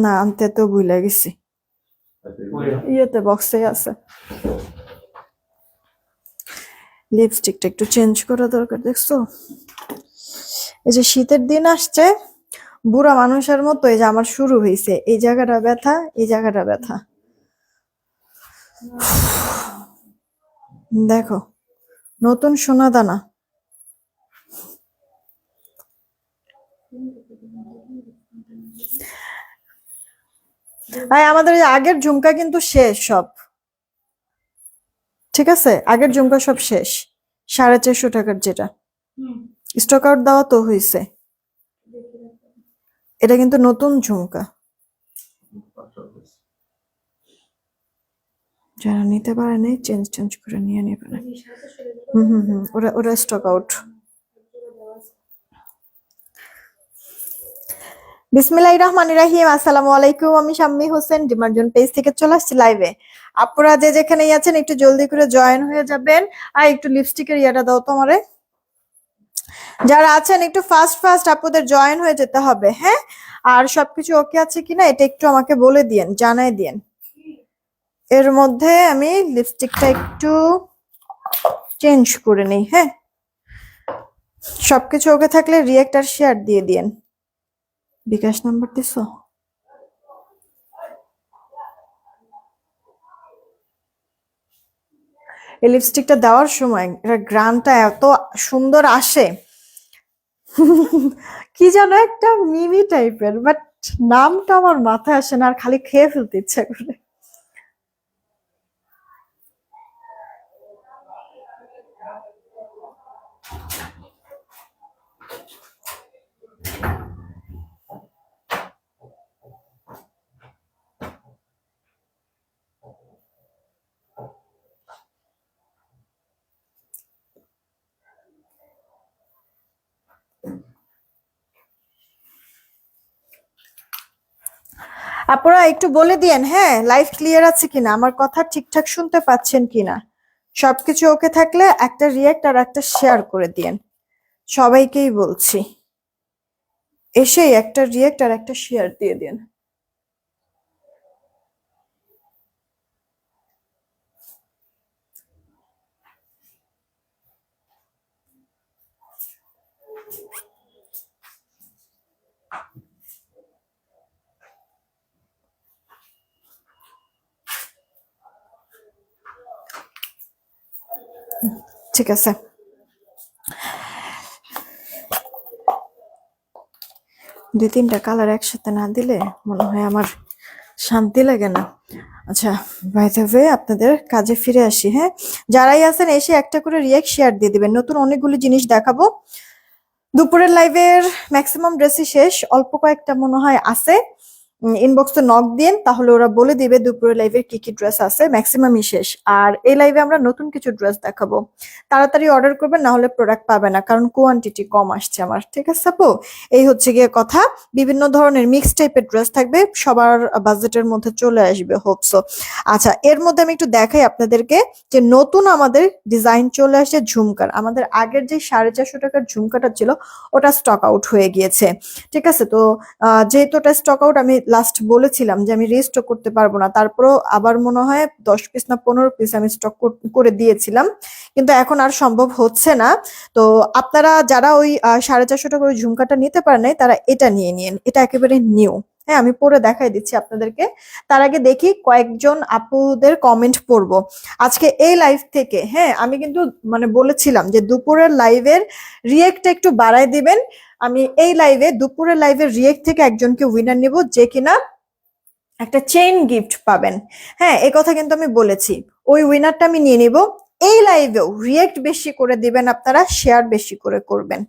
না আনতে তো ভুলে গেছি, ইয়েতে বক্সে আছে। লিপস্টিকটা একটু চেঞ্জ করা দরকার, দেখছো এই যে শীতের দিন আসছে, বুড়া মানুষের মতো এই যে আমার শুরু হয়েছে, এই জায়গাটা ব্যথা, এই জায়গাটা ব্যথা। দেখো নতুন সোনা দানা। আমাদের আগের ঝুমকা কিন্তু শেষ সব, ঠিক আছে, আগের ঝুমকা সব শেষ। 450 টাকার যেটা স্টক আউট দেওয়া তো হয়েছে, এটা কিন্তু নতুন ঝুমকা। যারা নিতে পারে নাই চেঞ্জ করে নিয়ে নেবে। ওরা ওরা স্টক আউট। বিসমিল্লাহির রহমানির রহিম, আসসালামু আলাইকুম। আমি শাম্মী হোসেন, ডিমার্জন পেজ থেকে চলে আসছি লাইভে। আপনারা যে যেখানেই আছেন একটু জলদি করে জয়েন হয়ে যাবেন। আর একটু লিপস্টিকের ইয়াটা দাও তোমারে। যারা আছেন একটু ফাস্ট আপনাদের জয়েন হয়ে যেতে হবে, হ্যাঁ। আর সবকিছু ওকে আছে কিনা এটা একটু আমাকে বলে দিয়েন, জানাই দিয়েন। এর মধ্যে আমি লিপস্টিকটা একটু চেঞ্জ করে নেই, হ্যাঁ। সবকিছু ওকে থাকলে রিয়েক্ট আর শেয়ার দিয়ে দিয়েন। বিকাশ নাম্বার দিছো? এই লিপস্টিকটা দেওয়ার সময় এর ঘ্রাণটা এত সুন্দর আসে, কি যেন একটা মিমি টাইপের, বাট নামটা আমার মাথায় আসে না, আর খালি খেয়ে ফেলতে ইচ্ছা করে। আপনারা একটু বলে দিয়েন, হ্যাঁ, লাইভ ক্লিয়ার আছে কিনা, আমার কথা ঠিকঠাক শুনতে পাচ্ছেন কিনা। সবকিছু ওকে থাকলে একটা রিয়েক্ট আর একটা শেয়ার করে দিয়েন। সবাইকেই বলছি, এসেই একটা রিয়েক্ট আর একটা শেয়ার দিয়ে দিন। ঠিক আছে, দুই তিনটা কালার একসাথে না দিলে মনে হয় আমার শান্তি লাগে না। আচ্ছা, বাই দ্য ওয়ে আপনাদের কাজে ফিরে আসি, হ্যাঁ। যারাই আছেন এসে একটা করে রিয়েক্ট শেয়ার দিয়ে দিবেন। নতুন অনেকগুলো জিনিস দেখাবো। দুপুরের লাইভের ম্যাক্সিমাম ড্রেসই শেষ, অল্প কয়েকটা মনে হয় আছে। ইনবক্সে নক দিন, তাহলে ওরা বলে দিবে দুপুরের লাইভের কি কি ড্রেস আছে। ম্যাক্সিমামই শেষ। আর এই লাইভে আমরা নতুন কিছু ড্রেস দেখাবো, তাড়াতাড়ি অর্ডার করবেন, না হলে প্রোডাক্ট পাবে না, কারণ কোয়ান্টিটি কম আসছে আমার, ঠিক আছে আপু। এই হচ্ছে গিয়ে কথা। বিভিন্ন ধরনের মিক্স টাইপের ড্রেস থাকবে, সবার বাজেটের মধ্যে চলে আসবে, হোপসো। আচ্ছা, এর মধ্যে আমি একটু দেখাই আপনাদেরকে যে নতুন আমাদের ডিজাইন চলে আসছে ঝুমকার। আমাদের আগের যে 450 টাকার ঝুমকাটা ছিল ওটা স্টক আউট হয়ে গিয়েছে, ঠিক আছে। তো যেহেতু ওটা স্টক আউট, আমি লাস্ট বলেছিলাম যে আমি রিস্টক করতে পারবো না, তারপরও আবার মনে হয় 10 পিস না 15 পিস আমি স্টক করে দিয়েছিলাম, কিন্তু এখন আর সম্ভব হচ্ছে না। তো আপনারা যারা ওই 450 টাকা ওই ঝুমকাটা নিতে পারেন নাই, তারা এটা নিয়ে নিন, এটা একেবারে নিউ। হ্যাঁ, আমি পরে দেখাই দিচ্ছি আপনাদেরকে। তার আগে দেখি কয়েকজন আপুদের কমেন্ট পড়বো আজকে এই লাইভ থেকে। হ্যাঁ, আমি কিন্তু মানে বলেছিলাম যে দুপুরের লাইভের রিয়েক্টটা একটু বাড়ায় দিবেন। আমি এই লাইভে দুপুরের লাইভের রিয়েক্ট থেকে একজনকে উইনার নিব, যে কিনা একটা চেইন গিফট পাবেন। হ্যাঁ, এই কথা কিন্তু আমি বলেছি, ওই উইনারটা আমি নিয়ে নিব। এই লাইভেও রিয়েক্ট বেশি করে দিবেন আপনারা, শেয়ার বেশি করে করবেন,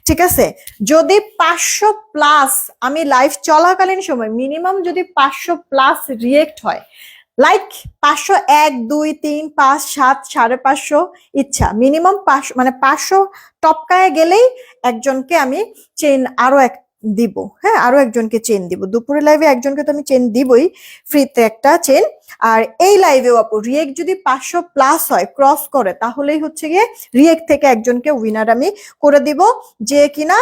ঠিক আছে। যদি 500 প্লাস, আমি লাইভ চলাকালীন সময় মিনিমাম যদি 500 প্লাস রিয়েক্ট হয়, লাইক 500, 1, 2, 3, 5, 7, 550, ইচ্ছা মিনিমাম 500, মানে 500 টপকায় গেলেই একজনকে আমি চেইন আরো এক দিব। হ্যাঁ, আরো একজনকে চেইন দিব। দুপুরে লাইভে একজনকে তো আমি চেইন দিবই, ফ্রিতে একটা চেইন। আর এই লাইভেও আপু রিয়েক্ট যদি 500 প্লাস হয়, ক্রস করে, তাহলেই হচ্ছে গিয়ে রিয়েক্ট থেকে একজনকে উইনার আমি করে দিব, যে কিনা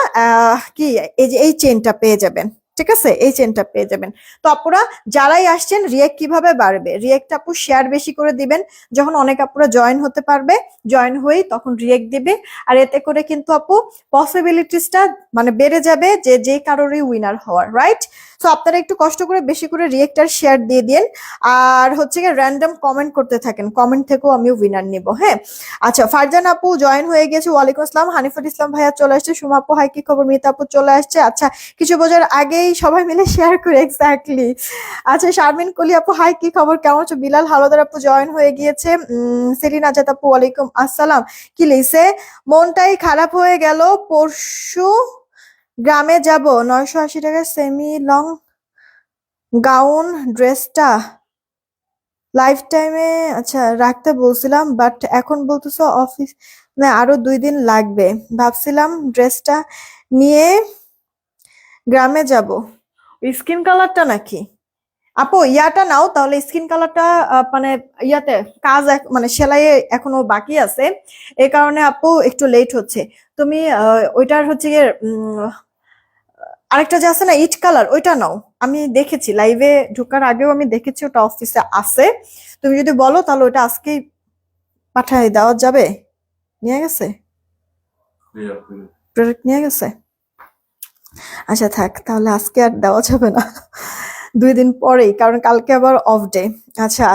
কি এই যে এই চেইনটা পেয়ে যাবেন। ঠিক আছে, এই চেনটা পেয়ে যাবেন। তো আপুরা যারাই আসছেন রিয়েক্ট কিভাবে বাড়বে, রিয়েক্ট আপু শেয়ার বেশি করে দিবেন, যখন অনেক আপুরা জয়েন হতে পারবে, জয়েন হয়েই তখন রিয়েক্ট দিবে। আর এতে করে কিন্তু আপু পসিবিলিটিসটা মানে বেড়ে যাবে যে যে কারোরই উইনার হওয়ার, রাইট? সো আপনারা একটু কষ্ট করে বেশি করে রিয়েক্ট আর শেয়ার দিয়ে দিন, আর হচ্ছে গিয়ে র্যান্ডম কমেন্ট করতে থাকেন, কমেন্ট থেকেও আমি উইনার নিব। হ্যাঁ, আচ্ছা, ফারজান আপু জয়েন হয়ে গেছে, ওয়ালাইকুম আসসালাম। হানিফুল ইসলাম ভাইয়া চলে আসছে, সুমা আপু হাই কি খবর, মিতা আপু চলে আসছে। আচ্ছা, কিছু বোঝার আগেই সবাই মিলে শেয়ার করে, এক্স্যাক্টলি। আচ্ছা, শারমিন কলি আপু হাই কি খবর, কেমন আছো? বিলাল হালদার আপু জয়েন হয়ে গিয়েছে। সেলিন আজাদ আপু ওয়ালাইকুম আসসালাম। কি লিখছে, মনটাই খারাপ হয়ে গেল, পরশু গ্রামে যাব, 980 টাকার সেমি লং গাউন ড্রেসটা লাইফ টাইমে আচ্ছা রাখতে বলছিলাম, বাট এখন বলতেছো অফিস না আরো 2 দিন লাগবে, ভাবছিলাম ড্রেসটা নিয়ে গ্রামে যাব। স্কিন কালারটা নাকি আপু? ইয়াটা নাও তাহলে, স্কিন কালারটা মানে ইয়াতে কাজ মানে সেলাইয়ে এখনো বাকি আছে, এই কারণে আপু একটু লেট হচ্ছে। তুমি ওইটার হচ্ছে গিয়ে আরেকটা যে আছে না ইট কালার, ওইটা নাও। আমি দেখেছি লাইভে ঢোকার আগেও আমি দেখেছি ওটা অফিসে আছে। তুমি যদি বলো তাহলে ওটা আজকেই পাঠায় দেওয়া যাবে। নিয়ে গেছে, প্রোডাক্ট নিয়ে গেছে। আচ্ছা থাক, তাহলে আজকে আর দেওয়া যাবে না, 2 দিন পরেই, কারণ কালকে আবার অফ ডে। আচ্ছা,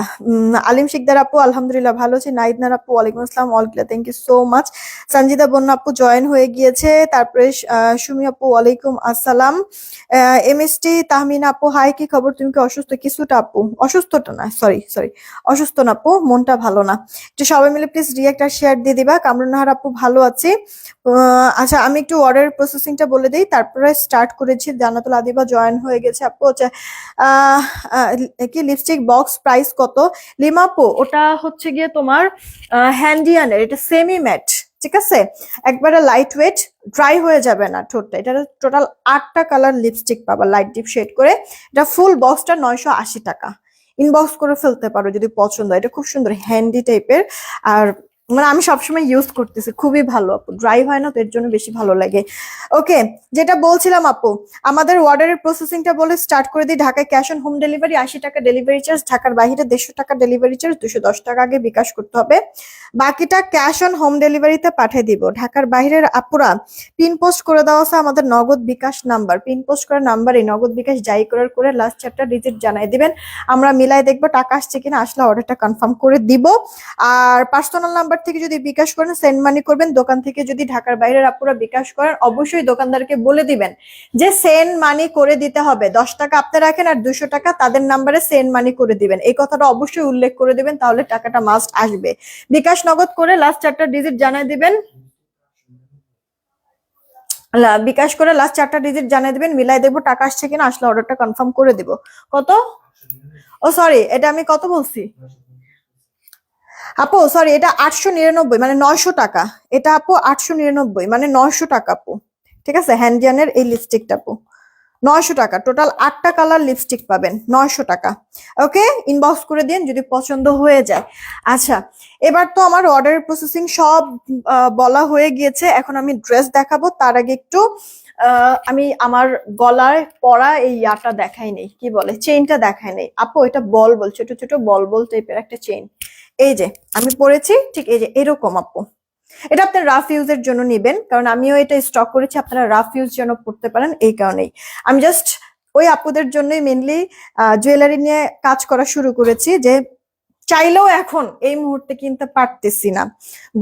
আলিম শিকদার আপু আলহামদুলিল্লাহ ভালো আছি। নাইদনার আপু ওয়ালাইকুম আসসালাম, all clear, thank you so much. Sanjida Bonna আপু জয়েন হয়ে গিয়েছে। তারপরে সুমি আপু ওয়ালাইকুম আসসালাম। এমএসটি তাহমিনা আপু হাই কি খবর, তুমি কি অসুস্থ? কিছুটা আপু, অসুস্থটা না, সরি সরি, অসুস্থ না আপু, মনটা ভালো না। একটু সবাই মিলে প্লিজ রিয়াক্ট আর শেয়ার দিয়ে দিবা। কামরুন নাহার আপু ভালো আছি। আচ্ছা, আমি একটু অর্ডার প্রসেসিংটা বলে দিই, তারপরে স্টার্ট করেছি। জান্নাতুল আদিবা জয়েন হয়ে গেছে আপু। আচ্ছা, আহ কি লিপস্টিক বক্স প্রাইস কত? লিমাপো ওটা হচ্ছে গিয়ে তোমার হ্যান্ডিয়ানের, এটা সেমি ম্যাট, ঠিক আছে, একবারে লাইট ওয়েট, ড্রাই হয়ে যাবে না ঠোঁটটা। এটা টোটাল 8টা কালার লিপস্টিক পাবা লাইট ডিপ শেড করে। এটা ফুল বক্সটা 980 টাকা। ইনবক্স করে ফেলতে পারো যদি পছন্দ হয়, এটা খুব সুন্দর হ্যান্ডি টাইপের। আর মানে আমি সবসময় ইউজ করতেছি, খুবই ভালো আপু, ড্রাই হয় না তো, এর জন্য বেশি ভালো লাগে। ওকে, যেটা বলছিলাম আপু, আমাদের অর্ডারের প্রসেসিংটা বলে স্টার্ট করে দিই। ঢাকায় ক্যাশ অন হোম ডেলিভারি, 80 টাকা ডেলিভারি চার্জ, ঢাকার বাইরে 150 টাকা ডেলিভারি চার্জ, 210 টাকা আগে বিকাশ করতে হবে, বাকিটা ক্যাশ অন হোম ডেলিভারিতে পাঠিয়ে দিব। ঢাকার বাইরের আপুরা পিন পোস্ট করে দেওয়া আছে আমাদের নগদ বিকাশ নাম্বার, পিন পোস্ট করার নাম্বারে নগদ বিকাশ যাই করার করে লাস্ট 4টা ডিজিট জানাই দিবেন, আমরা মিলাই দেখবো টাকা আসছে কিনা, আসলে অর্ডারটা কনফার্ম করে দিব। আর পার্সোনাল নাম্বার থেকে যদি বিকাশ করেন সেন্ড মানি করবেন, দোকান থেকে যদি ঢাকার বাইরের আপুরা বিকাশ করেন অবশ্যই দোকানদারকে বলে দিবেন যে সেন্ড মানি করে দিতে হবে, 10 টাকা আপনি রাখেন আর 200 টাকা তাদের নাম্বারে সেন্ড মানি করে দিবেন, এই কথাটা অবশ্যই উল্লেখ করে দিবেন, তাহলে টাকাটা মাস্ট আসবে। বিকাশ নগদ করে লাস্ট 4টা ডিজিট জানাই দিবেন, বিকাশ করে লাস্ট 4টা ডিজিট জানিয়ে দিবেন, মিলাই দেখবো টাকা আসছে কিনা, আসলে অর্ডারটা কনফার্ম করে দিব। কত? ও সরি, এটা আমি কত বলছি আপু, সরি, এটা 899 মানে 900 টাকা। এটা আপু 899 মানে 900 টাকা আপু, ঠিক আছে। হ্যান্ডিয়ানের এই লিপস্টিকটা আপু 900 টাকা, টোটাল 8টা কালার লিপস্টিক পাবেন 900 টাকা। ওকে, ইনবক্স করে দিন যদি পছন্দ হয়ে যায়। আচ্ছা, এবার তো আমার অর্ডারের প্রসেসিং সব বলা হয়ে গিয়েছে, এখন আমি ড্রেস দেখাবো। তার আগে একটু আমি আমার গলায় পরা এই ইয়াটা দেখাই নেই, কি বলে, চেইনটা দেখাই নেই আপু। এটা বল বল, ছোট ছোট বল বল টাইপের একটা চেইন, এই যে আমি পরেছি, ঠিক এই যে এরকম আপু। এটা আপনার রাফ ইউজের জন্য নিবেন, কারণ আমিও এটা স্টক করেছি, আপনারা রাফ ইউজ যেন পড়তে পারেন, এই কারণেই আমি জাস্ট ওই আপুদের জন্যই মেনলি জুয়েলারি নিয়ে কাজ করা শুরু করেছি, যে চাইলেও এখন এই মুহূর্তে কিনতে পারতেছি না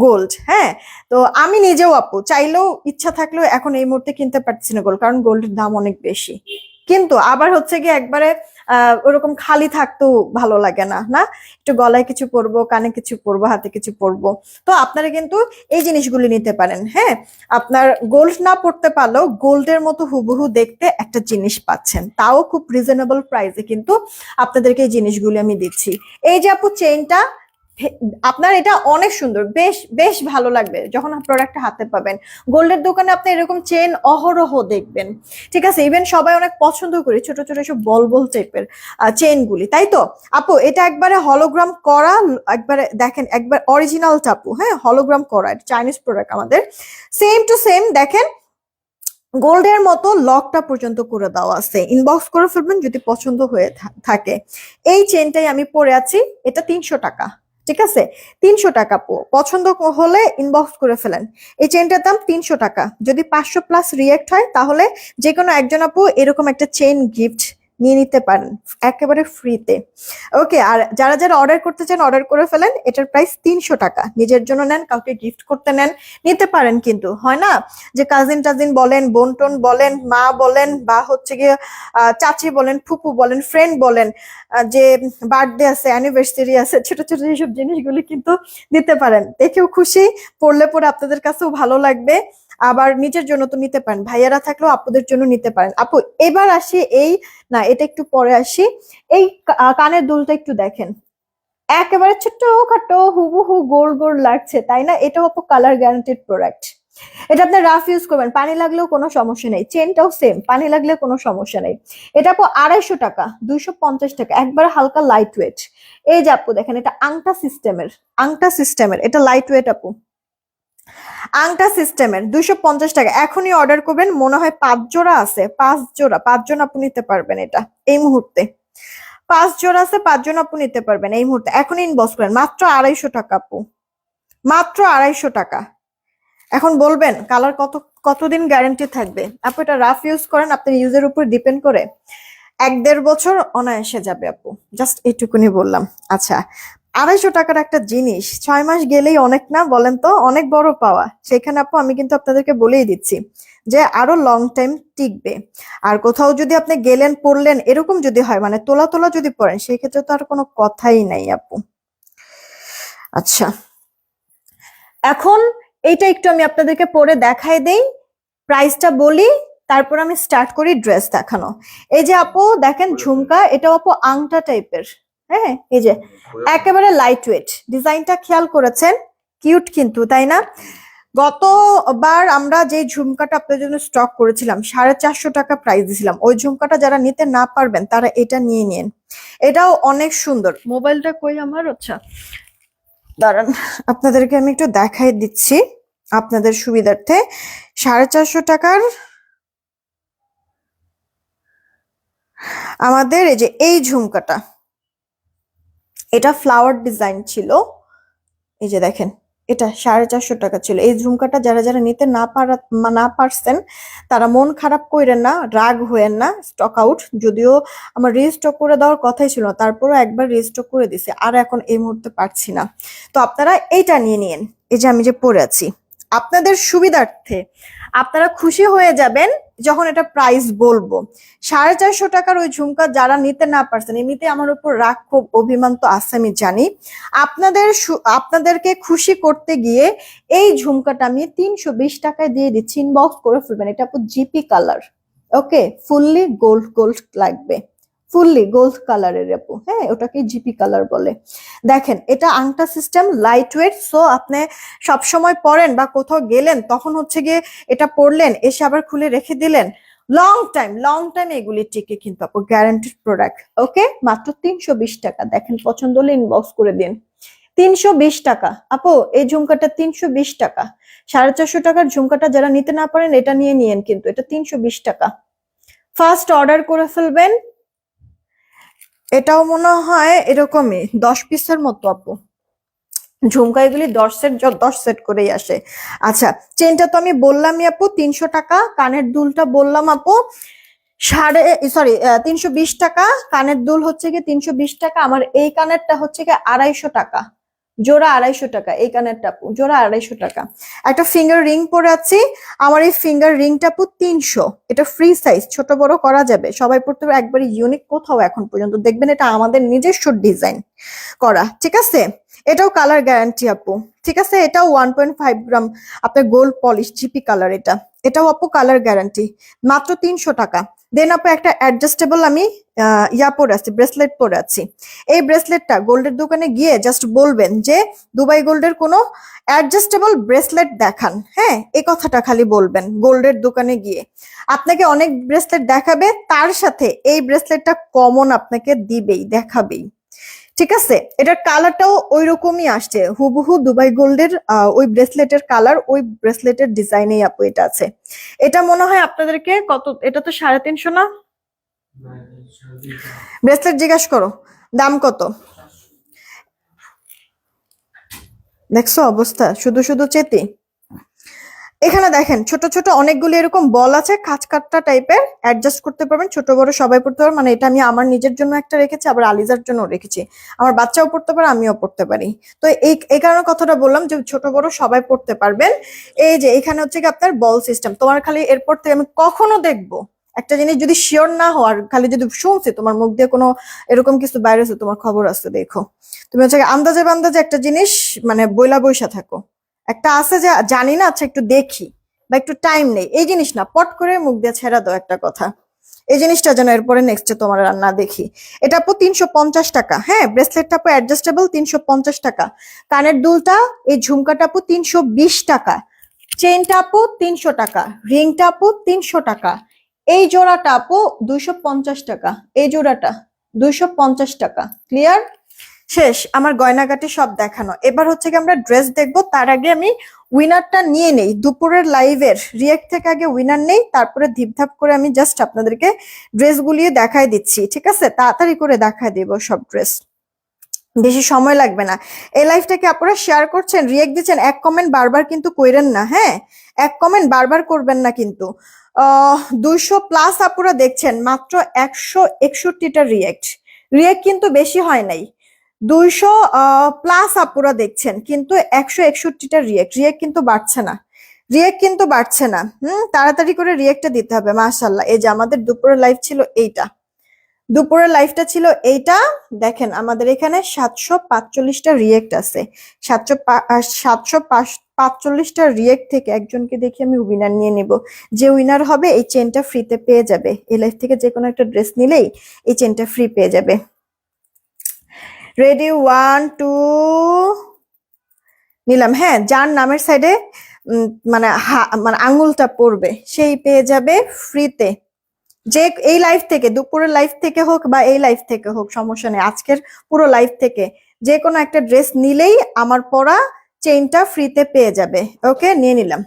গোল্ড। হ্যাঁ, তো আমি নিজেও আপু চাইলেও ইচ্ছা থাকলেও এখন এই মুহূর্তে কিনতে পারতেছি না গোল্ড, কারণ গোল্ডের দাম অনেক বেশি। কিন্তু আবার হচ্ছে কি একবারে ওরকম খালি থাকতেও ভালো লাগে না, না একটু গলায় কিছু পরবো, কানে কিছু পরবো, হাতে কিছু পরবো, তো আপনারা কিন্তু এই জিনিসগুলি নিতে পারেন। হ্যাঁ, আপনার গোল্ড না পড়তে পারলেও গোল্ডের মতো হুবহু দেখতে একটা জিনিস পাচ্ছেন, তাও খুব রিজনেবল প্রাইসে কিন্তু আপনাদেরকে এই জিনিসগুলি আমি দিচ্ছি। এই যে আপু চেইনটা, আপনার এটা অনেক সুন্দর, বেশ বেশ ভালো লাগবে যখন প্রোডাক্টটা হাতে পাবেন। গোল্ডের দোকানে আপনি এরকম চেইন অহরহ দেখবেন, ঠিক আছে, ইভেন সবাই অনেক পছন্দ করে ছোট ছোট এসব বল বল টাইপের চেইন গুলি, তাই তো আপু? এটা একবারে হলোগ্রাম করা, একবারে দেখেন, একবার অরিজিনাল টাপু, হ্যাঁ, হলোগ্রাম করা, চাইনিজ প্রোডাক্ট আমাদের, সেম টু সেম দেখেন, গোল্ডের মতো লকটা পর্যন্ত করে দেওয়া আছে, ইনবক্স করে ফেলবেন যদি পছন্দ হয়ে থাকে। এই চেনটাই আমি পরে আছি, এটা 300 টাকা, ঠিক আছে? 300 টাকা পছন্দ হলে ইনবক্স করে ফেলেন। এই চেনটার দাম 300 টাকা। যদি 500+ রিয়েক্ট হয় তাহলে যে কোনো একজন আপু এরকম একটা চেন গিফট নিয়ে নিতে পারেন একেবারে ফ্রিতে। ওকে, আর যারা যারা অর্ডার করতে চান অর্ডার করে ফেলেন। এটার প্রাইস 300 টাকা। নিজের জন্য নেন, কাউকে গিফট করতে নেন, নিতে পারেন। কিন্তু হয় না যে কাজিন টাজিন বলেন, বোন টোন বলেন, মা বলেন, বা হচ্ছে গিয়ে চাচি বলেন, ফুপু বলেন, ফ্রেন্ড বলেন, যে বার্থডে আছে, অ্যানিভার্সারি আছে, ছোট ছোট এইসব জিনিসগুলি কিন্তু দিতে পারেন। দেখেও খুশি, পড়লে পরে আপনাদের কাছেও ভালো লাগবে। আবার নিজের জন্য তো নিতে পারেন, ভাইয়ারা থাকলেও আপুদের জন্য নিতে পারেন। আপু এবার আসি এই, না এটা একটু পরে আসি, এই কানের দুলটা একটু দেখেন, একেবারে ছোট্ট খাটো হুবহু গোল গোল লাগছে, তাই না? এটা আপু কালার গ্যারান্টেড প্রোডাক্ট। এটা আপনি রাফ ইউজ করবেন, পানি লাগলেও কোনো সমস্যা নেই। চেনটাও সেম, পানি লাগলে কোনো সমস্যা নেই। এটা আপু 250 টাকা, 250 টাকা, একবার হালকা লাইট ওয়েট। এই যে আপু দেখেন, এটা আংটা সিস্টেমের, আংটা সিস্টেমের, এটা লাইট ওয়েট আপু, আংটা সিস্টেমের 250 টাকা। এখনই অর্ডার করবেন, মনে হয় 5 জোড়া আছে, 5 জোড়া, 5 জন আপু নিতে পারবেন এটা এই মুহূর্তে। 5 জোড়া আছে, 5 জন আপু নিতে পারবেন এই মুহূর্তে। এখনই ইনবক্স করেন, মাত্র 250 টাকা আপু, মাত্র 250 টাকা। এখন বলবেন কালার কতদিন গ্যারান্টি থাকবে আপু? এটা রাফ ইউজ করেন, আপনার ইউজের উপর ডিপেন্ড করে 1-1.5 বছর অনায়াসে যাবে আপু, জাস্ট এইটুকুনি বললাম। আচ্ছা, 250 টাকার একটা জিনিস 6 মাস গেলেই অনেক না বলেন তো? অনেক বড় পাওয়া। সেখানে আপু আমি কিন্তু আপনাদেরকে বলেই দিচ্ছি যে আরো লং টাইম টিকবে। আর কোথাও যদি আপনি গেলেন পড়লেন এরকম যদি হয়, মানে তোলা তোলা যদি পড়েন, সেই ক্ষেত্রে তো আর কোনো কথাই নাই আপু। আচ্ছা, এখন এইটা একটু আমি আপনাদেরকে পরে দেখাই দেই, প্রাইসটা বলি, তারপর আমি স্টার্ট করি ড্রেস দেখানো। এই যে আপু দেখেন ঝুমকা, এটা আপু আংটা টাইপের, হ্যাঁ এই যে একেবারে লাইট ওয়েট। ডিজাইনটা খেয়াল করেছেন? কিউট কিন্তু, তাই না? গতবার আমরা যে ঝুমকাটা আপনাদের জন্য স্টক করেছিলাম 450 টাকা প্রাইস দিয়েছিলাম, ওই ঝুমকাটা যারা নিতে না পারবেন তারা এটা নিয়ে নিন। এটাও অনেক সুন্দর। মোবাইলটা কই আমার? আচ্ছা দাঁড়ান, আপনাদেরকে আমি একটু দেখাই দিচ্ছি আপনাদের সুবিধার্থে। 450 টাকার আমাদের এই যে এই ঝুমকাটা, এটা ফ্লাওয়ার ডিজাইন ছিল। এই যে দেখেন, এটা 450 টাকা ছিল। এই ঝুমকাটা যারা যারা নিতে না পারছেন তারা মন খারাপ কইরেন না, রাগ হইেন না, স্টক আউট। যদিও আমার রিস্টক করে দেওয়ার কথাই ছিল না, তারপরও একবার রিস্টক করে দিছে, আর এখন এই মুহূর্তে পারছি না। তো আপনারা এইটা নিয়ে নিন, এই যে আমি যে পরে আছি, আপনাদের সুবিধার্থে। আপনারা খুশি হয়ে যাবেন যখন এটা প্রাইস বলবো। 450 টাকার ওই ঝুমকা যারা নিতে না পারছেন, এমনিতে আমার উপর রাগ খুব অভিমান তো আছে আমি জানি, আপনাদেরকে খুশি করতে গিয়ে এই ঝুমকাটা আমি 320 টাকায় দিয়ে দিচ্ছি। ইনবক্স করে ফেলবেন। এটা আপু জিপি কালার, ওকে, ফুললি গোল্ড গোল্ড লাগবে, ফুললি গোল্ড কালারের আপু, হ্যাঁ ওটাকে জিপি কালার বলে। দেখেন এটা আংটা সিস্টেম, লাইট ওয়েট, সো আপনি সবসময় পরেন বা কোথাও গেলেন তখন হচ্ছে গিয়ে এটা পরলেন, এসে আবার খুলে রেখে দিলেন, লং টাইম এগুলি টিকে কিন্তু আপু, গ্যারান্টিড প্রোডাক্ট। ওকে, মাত্র 320 টাকা। দেখেন পছন্দ হলে ইনবক্স করে দিন। 320 টাকা আপু, এই ঝুমকাটা 320 টাকা। 450 টাকার ঝুমকাটা যারা নিতে না পারেন এটা নিয়ে নিয়েন, কিন্তু এটা 320 টাকা। ফার্স্ট অর্ডার করে ফেলবেন। এটাও মনে হয় এরকমই 10 পিসের মতো আপু। ঝুমকা এগুলি 10 সেট করেই আসে। আচ্ছা, চেনটা তো আমি বললামই আপু 300 টাকা। কানের দুলটা বললাম আপু 320 টাকা। কানের দুল হচ্ছে গিয়ে 320 টাকা। আমার এই কানেরটা হচ্ছে গিয়ে 250 টাকা, জোড়া 250 টাকা। এই কানেরটা আপু জোড়া 250 টাকা। একটা ফিঙ্গার রিং পরে আছি, আমার এই ফিঙ্গার রিংটা আপু 300। এটা ফ্রি সাইজ, ছোট বড় করা যাবে, সবাই পড়তে পারবে, একবারে ইউনিক, কোথাও এখন পর্যন্ত দেখবেন। এটা আমাদের নিজস্ব ডিজাইন করা, ঠিক আছে? এটাও কালার গ্যারান্টি আপু, ঠিক আছে? এটাও 1.5 গ্রাম আপনার গোল্ড পলিশ জিপি কালার। এটাও আপু কালার গ্যারান্টি, মাত্র 300 টাকা। দেন আপু একটা অ্যাডজাস্টেবল আমি পরে আছি, ব্রেসলেট পরে আছি। এই ব্রেসলেটটা গোল্ডের দোকানে গিয়ে জাস্ট বলবেন যে দুবাই গোল্ডের কোনো অ্যাডজাস্টেবল ব্রেসলেট দেখান, হ্যাঁ এই কথাটা খালি বলবেন গোল্ডের দোকানে গিয়ে। আপনাকে অনেক ব্রেসলেট দেখাবে, তার সাথে এই ব্রেসলেটটা কমন আপনাকে দিবেই, দেখাবেই, ঠিক আছে, এটার কালারটাও ওই রকমই আসছে, হুবহু দুবাই গোল্ডের ওই ব্রেসলেটের কালার, ওই ব্রেসলেটের ডিজাইনেই আপু এটা আছে। এটা মনে হয় আপনাদেরকে কত, এটা তো 350 না? ব্রেসলেট জিজ্ঞাসা করো দাম কত। দেখছো অবস্থা, শুধু শুধু চেতি। এখানে দেখেন ছোট ছোট অনেকগুলি এরকম বল আছে, খাঁচ কাটটা টাইপের, অ্যাডজাস্ট করতে পারবেন, ছোট বড় সবাই পড়তে পারবেন। মানে এটা আমি আমার নিজের জন্য একটা রেখেছি, আবার আলিজার জন্য রেখেছি, আমার বাচ্চাও পড়তে পারে আমিও পড়তে পারি। তো এই কারণে কথাটা বললাম যে ছোট বড় সবাই পড়তে পারবেন। এই যে এখানে হচ্ছে কি আপনার বল সিস্টেম, তোমার খালি এরপর থেকে আমি কখনো দেখবো একটা জিনিস যদি শিওর না হওয়ার, খালি যদি শুনছি তোমার মুখ দিয়ে কোনো এরকম কিছু বাইরে আছে, তোমার খবর আছে দেখো, তুমি হচ্ছে আন্দাজে বান্দাজে একটা জিনিস মানে বইলা বইসা থাকো। একটা আছে যে জানি না, আচ্ছা একটু দেখি বা একটু টাইম নেই, এই জিনিস না, পট করে মুখ দিয়ে ছেড়া দাও একটা কথা, এই জিনিসটা যেন এরপরে নেক্সটে তোমার আর না দেখি। এটা আপু 350 টাকা, হ্যাঁ ব্রেসলেটটা আপু অ্যাডজাস্টেবল 350 টাকা, কানের দুলটা এই ঝুমকাটা আপু 320 টাকা, চেইনটা আপু 300 টাকা, রিংটা আপু 300 টাকা, এই জোড়াটা আপু 250 টাকা, এই জোড়াটা 250 টাকা। ক্লিয়ার? শেষ আমার গয়নাগাটি সব দেখানো। এবার হচ্ছে কি আমরা ড্রেস দেখবো, তার আগে আমি উইনারটা নিয়ে নেই, দুপুরের লাইভের রিয়েক্ট থেকে আগে উইনার নেই, তারপরে ধিপধাপ করে আমি জাস্ট আপনাদেরকে ড্রেস গুলিয়ে দেখাই দিচ্ছি, ঠিক আছে? তাড়াতাড়ি করে দেখাই দিব সব ড্রেস, বেশি সময় লাগবে না। এই লাইভটাকে আপনারা শেয়ার করছেন, রিয়েক্ট দিচ্ছেন, এক কমেন্ট বারবার কিন্তু কইরেন না, হ্যাঁ এক কমেন্ট বারবার করবেন না কিন্তু। 200+ আপুরা দেখছেন, মাত্র 161টা রিয়েক্ট, রিয়েক্ট কিন্তু বেশি হয় নাই। 200+ আপুরা দেখছেন কিন্তু 161টা রিয়েক্ট, রিয়েক্ট কিন্তু বাড়ছে না, রিয়েক্ট কিন্তু বাড়ছে না। তাড়াতাড়ি করে রিয়েক্টটা দিতে হবে। মাশাআল্লাহ, এই যে আমাদের দুপুরের লাইভ ছিল এইটা, দুপুরের লাইভটা ছিল এইটা, দেখেন আমাদের এখানে 745টা রিয়েক্ট আছে, 745টা রিয়েক্ট থেকে একজনকে দেখি আমি উইনার নিয়ে নিব, যে উইনার হবে এই চেনটা ফ্রিতে পেয়ে যাবে, এই লাইভ থেকে যে কোনো একটা ড্রেস নিলেই এই চেনটা ফ্রি পেয়ে যাবে। রেডি, 1 2 নিলাম। হ্যাঁ, যার নামের সাইডে মানে মানে আঙুলটা পড়বে সেই পেয়ে যাবে ফ্রিতে, যে এই লাইভ থেকে, দুপুরের লাইভ থেকে হোক বা এই লাইভ থেকে হোক সমস্যা নেই, আজকের পুরো লাইভ থেকে যে কোনো একটা ড্রেস নিলেই আমার পরা চেইনটা ফ্রিতে পেয়ে যাবে। ওকে, নিয়ে নিলাম,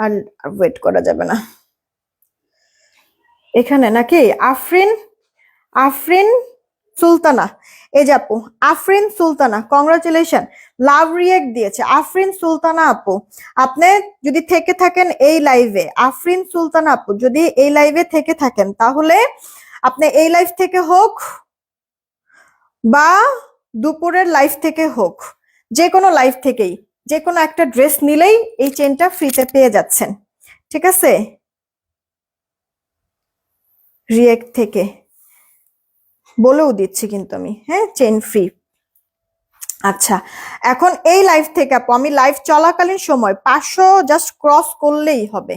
আর ওয়েট করা যাবে না। এখানে নাকি আফরিন, আফরিন সুলতানা, এই যে আপু Afrin Sultana, congratulation, love react দিয়েছে আফরিন সুলতানা আপু। আপনি যদি থেকে থাকেন এই লাইভে, আফরিন সুলতানা আপু যদি এই লাইভে থেকে থাকেন, তাহলে আপনি এই লাইভ থেকে হোক বা দুপুরের লাইভ থেকে হোক, যে কোনো লাইভ থেকেই যে কোনো একটা ড্রেস নিলেই এই চেনটা ফ্রিতে পেয়ে যাচ্ছেন, ঠিক আছে? রিয়েক্ট থেকে বলেও দিচ্ছি কিন্তু আমি, হ্যাঁ চেন ফ্রি। আচ্ছা, এখন এই লাইভ থেকে আপু আমি লাইভ চলাকালীন সময় 500 জাস্ট ক্রস করলেই হবে,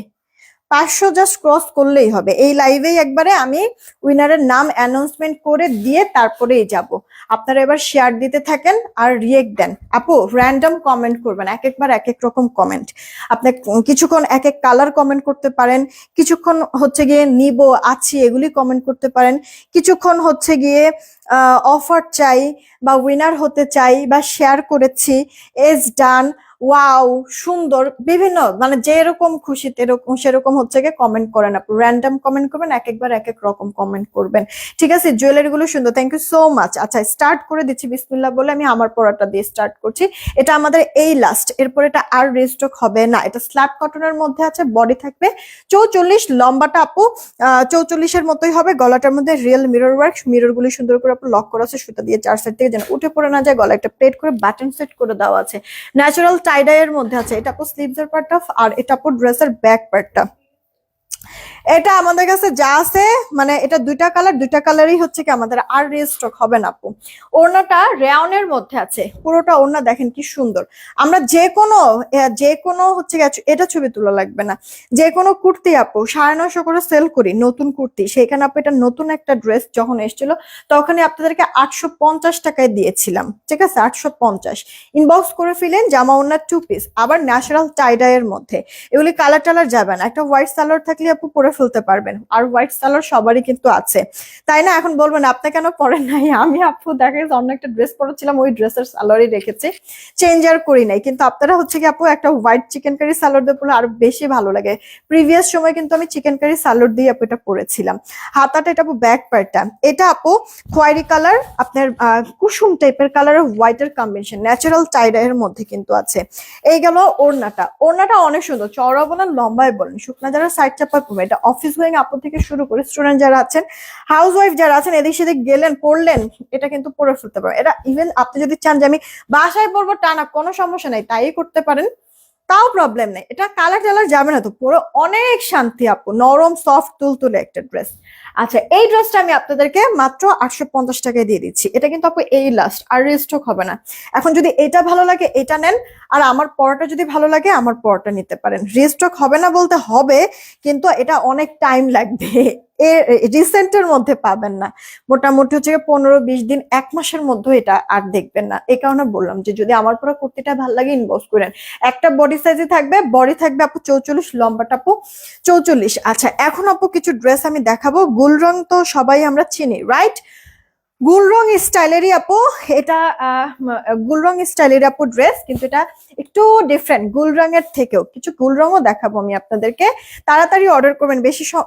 500 জাস্ট ক্রস করলেই হবে। এই লাইভেই একবারে আমি উইনারের নাম অ্যানাউন্সমেন্ট করে দিয়ে তারপরেই যাব। আপনারা এবার শেয়ার দিতে থাকেন আর রিয়েক্ট দেন। আপু র্যান্ডম কমেন্ট করবেন, এক একবার এক এক রকম কমেন্ট, আপনি কিছুক্ষণ এক এক কালার কমেন্ট করতে পারেন, কিছুক্ষণ হচ্ছে গিয়ে নিব আছি এগুলি কমেন্ট করতে পারেন, কিছুক্ষণ হচ্ছে গিয়ে অফার চাই বা উইনার হতে চাই বা শেয়ার করেছি, এজ ডান, ওয়াও সুন্দর, বিভিন্ন মানে যেরকম খুশি সেরকম হচ্ছে গিয়ে কমেন্ট করেন আপু, র্যান্ডম কমেন্ট করবেন, এক একবার এক এক রকম কমেন্ট করবেন, ঠিক আছে? জুয়েলারি গুলো সুন্দর, থ্যাংক ইউ সো মাচ। আচ্ছা স্টার্ট করে দিচ্ছি, বিসমিল্লাহ বলে আমি আমার পড়াটা দিয়ে স্টার্ট করছি। এটা আমাদের এই লাস্ট, এরপর এটা আর রিস্টক হবে না। এটা স্ল্যাব কটনের মধ্যে আছে, বডি থাকবে 44, লম্বাটা আপু 44-এর মতোই হবে, গলাটার মধ্যে রিয়েল মিরর ওয়ার্ক, মিরর গুলি সুন্দর করে আপু লক করা আছে সুতা দিয়ে, 4 সাইড থেকে যেন উঠে পড়ে না যায়, গলা একটা প্লেট করে বাটন সেট করে দেওয়া আছে, ন্যাচারাল টাইডাই এর মধ্যে আছে। এটা আপু স্লিভস এর পার্টটা, আর এটা আপু ড্রেসের ব্যাক পার্টটা। এটা আমাদের কাছে যা আছে মানে এটা দুইটা কালারই হচ্ছে কি আমাদের আর রিস্টক হবে না আপু। ওড়নাটা রেয়নের মধ্যে আছে, পুরোটা ওড়না দেখেন কি সুন্দর। আমরা যে কোনো হচ্ছে এটা ছবি তোলা লাগবে না, যে কোনো কুর্তি আপু 950 করে সেল করি, নতুন কুর্তি, সেখানে আপু এটা নতুন একটা ড্রেস যখন এসেছিল তখনই আপনাদেরকে 850 টাকায় দিয়েছিলাম, ঠিক আছে? 850 ইনবক্স করে ফেলেন, জামা ওড়না 2 পিস, আবার ন্যাচারাল টাইডাই এর মধ্যে, এগুলি কালার টালার যাবে না। একটা হোয়াইট সালোয়ার থাকে, থাকলে আপু পরে ফেলতে পারবেন। আর হোয়াইট সালোয়ার সবারই কিন্তু আছে, তাই না? এখন বলবেন আপনি কেন পরেন নাই? আমি আপু দেখা গেছে অন্য একটা ড্রেস পরেছিলাম, ওই ড্রেসের সালোয়ারই রেখেছি, চেঞ্জ আর করি নাই। কিন্তু আপনারা হচ্ছে কি আপু একটা হোয়াইট চিকেন কারি সালোয়ার দিয়ে পরলে আরো বেশি ভালো লাগে। প্রিভিয়াস সময় কিন্তু আমি চিকেন কারি সালোয়ার দিয়ে আপু এটা পরেছিলাম। হাতাটা এটা আপু ব্যাক পার্টটা, এটা আপু খয়েরি কালার, আপনার কুসুম টাইপের কালার হোয়াইটের কম্বিনেশন, ন্যাচারাল টাইডাইয়ের মধ্যে কিন্তু আছে। এই গেল ওড়নাটা। ওড়নাটা অনেক সুন্দর, চওড়া বলেন লম্বায় বলেন, শুকনা যারা সাইড চাপা পড়বে, এটা অফিস গোয়িং আপু থেকে শুরু করে স্টুডেন্ট যারা আছেন, হাউস ওয়াইফ যারা আছেন, এদিক সেদিক গেলেন পড়লেন, এটা কিন্তু পরে ফেলতে পারবেন। এটা ইভেন আপনি যদি চান যে আমি বাসায় পরবো টানা, কোনো সমস্যা নাই, তাই করতে পারেন, তাও প্রবলেম নেই। এটা কালার টালার যাবে না তো, পুরো অনেক শান্তি আপু, নরম সফট তুলতুলে একটা ড্রেস। আচ্ছা, এই ড্রেসটা আমি আপনাদেরকে মাত্র 850 টাকায় দিয়ে দিচ্ছি। এটা কিন্তু আপু এই লাস্ট, আর রিস্টক হবে না। এখন যদি এটা ভালো লাগে এটা নেন, আর আমার পরটা যদি ভালো লাগে আমার পরটা নিতে পারেন। রিস্টক হবে না বলতে হবে, কিন্তু এটা অনেক টাইম লাগবে, রিসেন্টের মধ্যে পাবেন না। মোটামুটি হচ্ছে 15-20 দিন, 1 মাসের মধ্যে এটা আর দেখবেন না। এই কারণে বললাম যে যদি আমার পুরো কুর্তিটা ভালো লাগে ইনবক্স করেন। একটা বডি সাইজে থাকবে, বডি থাকবে আপু 44, লম্বাটা আপু 44। আচ্ছা, এখন আপু কিছু ড্রেস আমি দেখাবো। গুল রং তো সবাই আমরা চিনি, রাইট? গুল রং স্টাইলেরই আপু এটা, গুল রং স্টাইলের আপু ড্রেস, কিন্তু এটা একটু ডিফারেন্ট গুল রঙের থেকেও। কিছু গুল রঙও দেখাবো আমি আপনাদেরকে, তাড়াতাড়ি অর্ডার করবেন।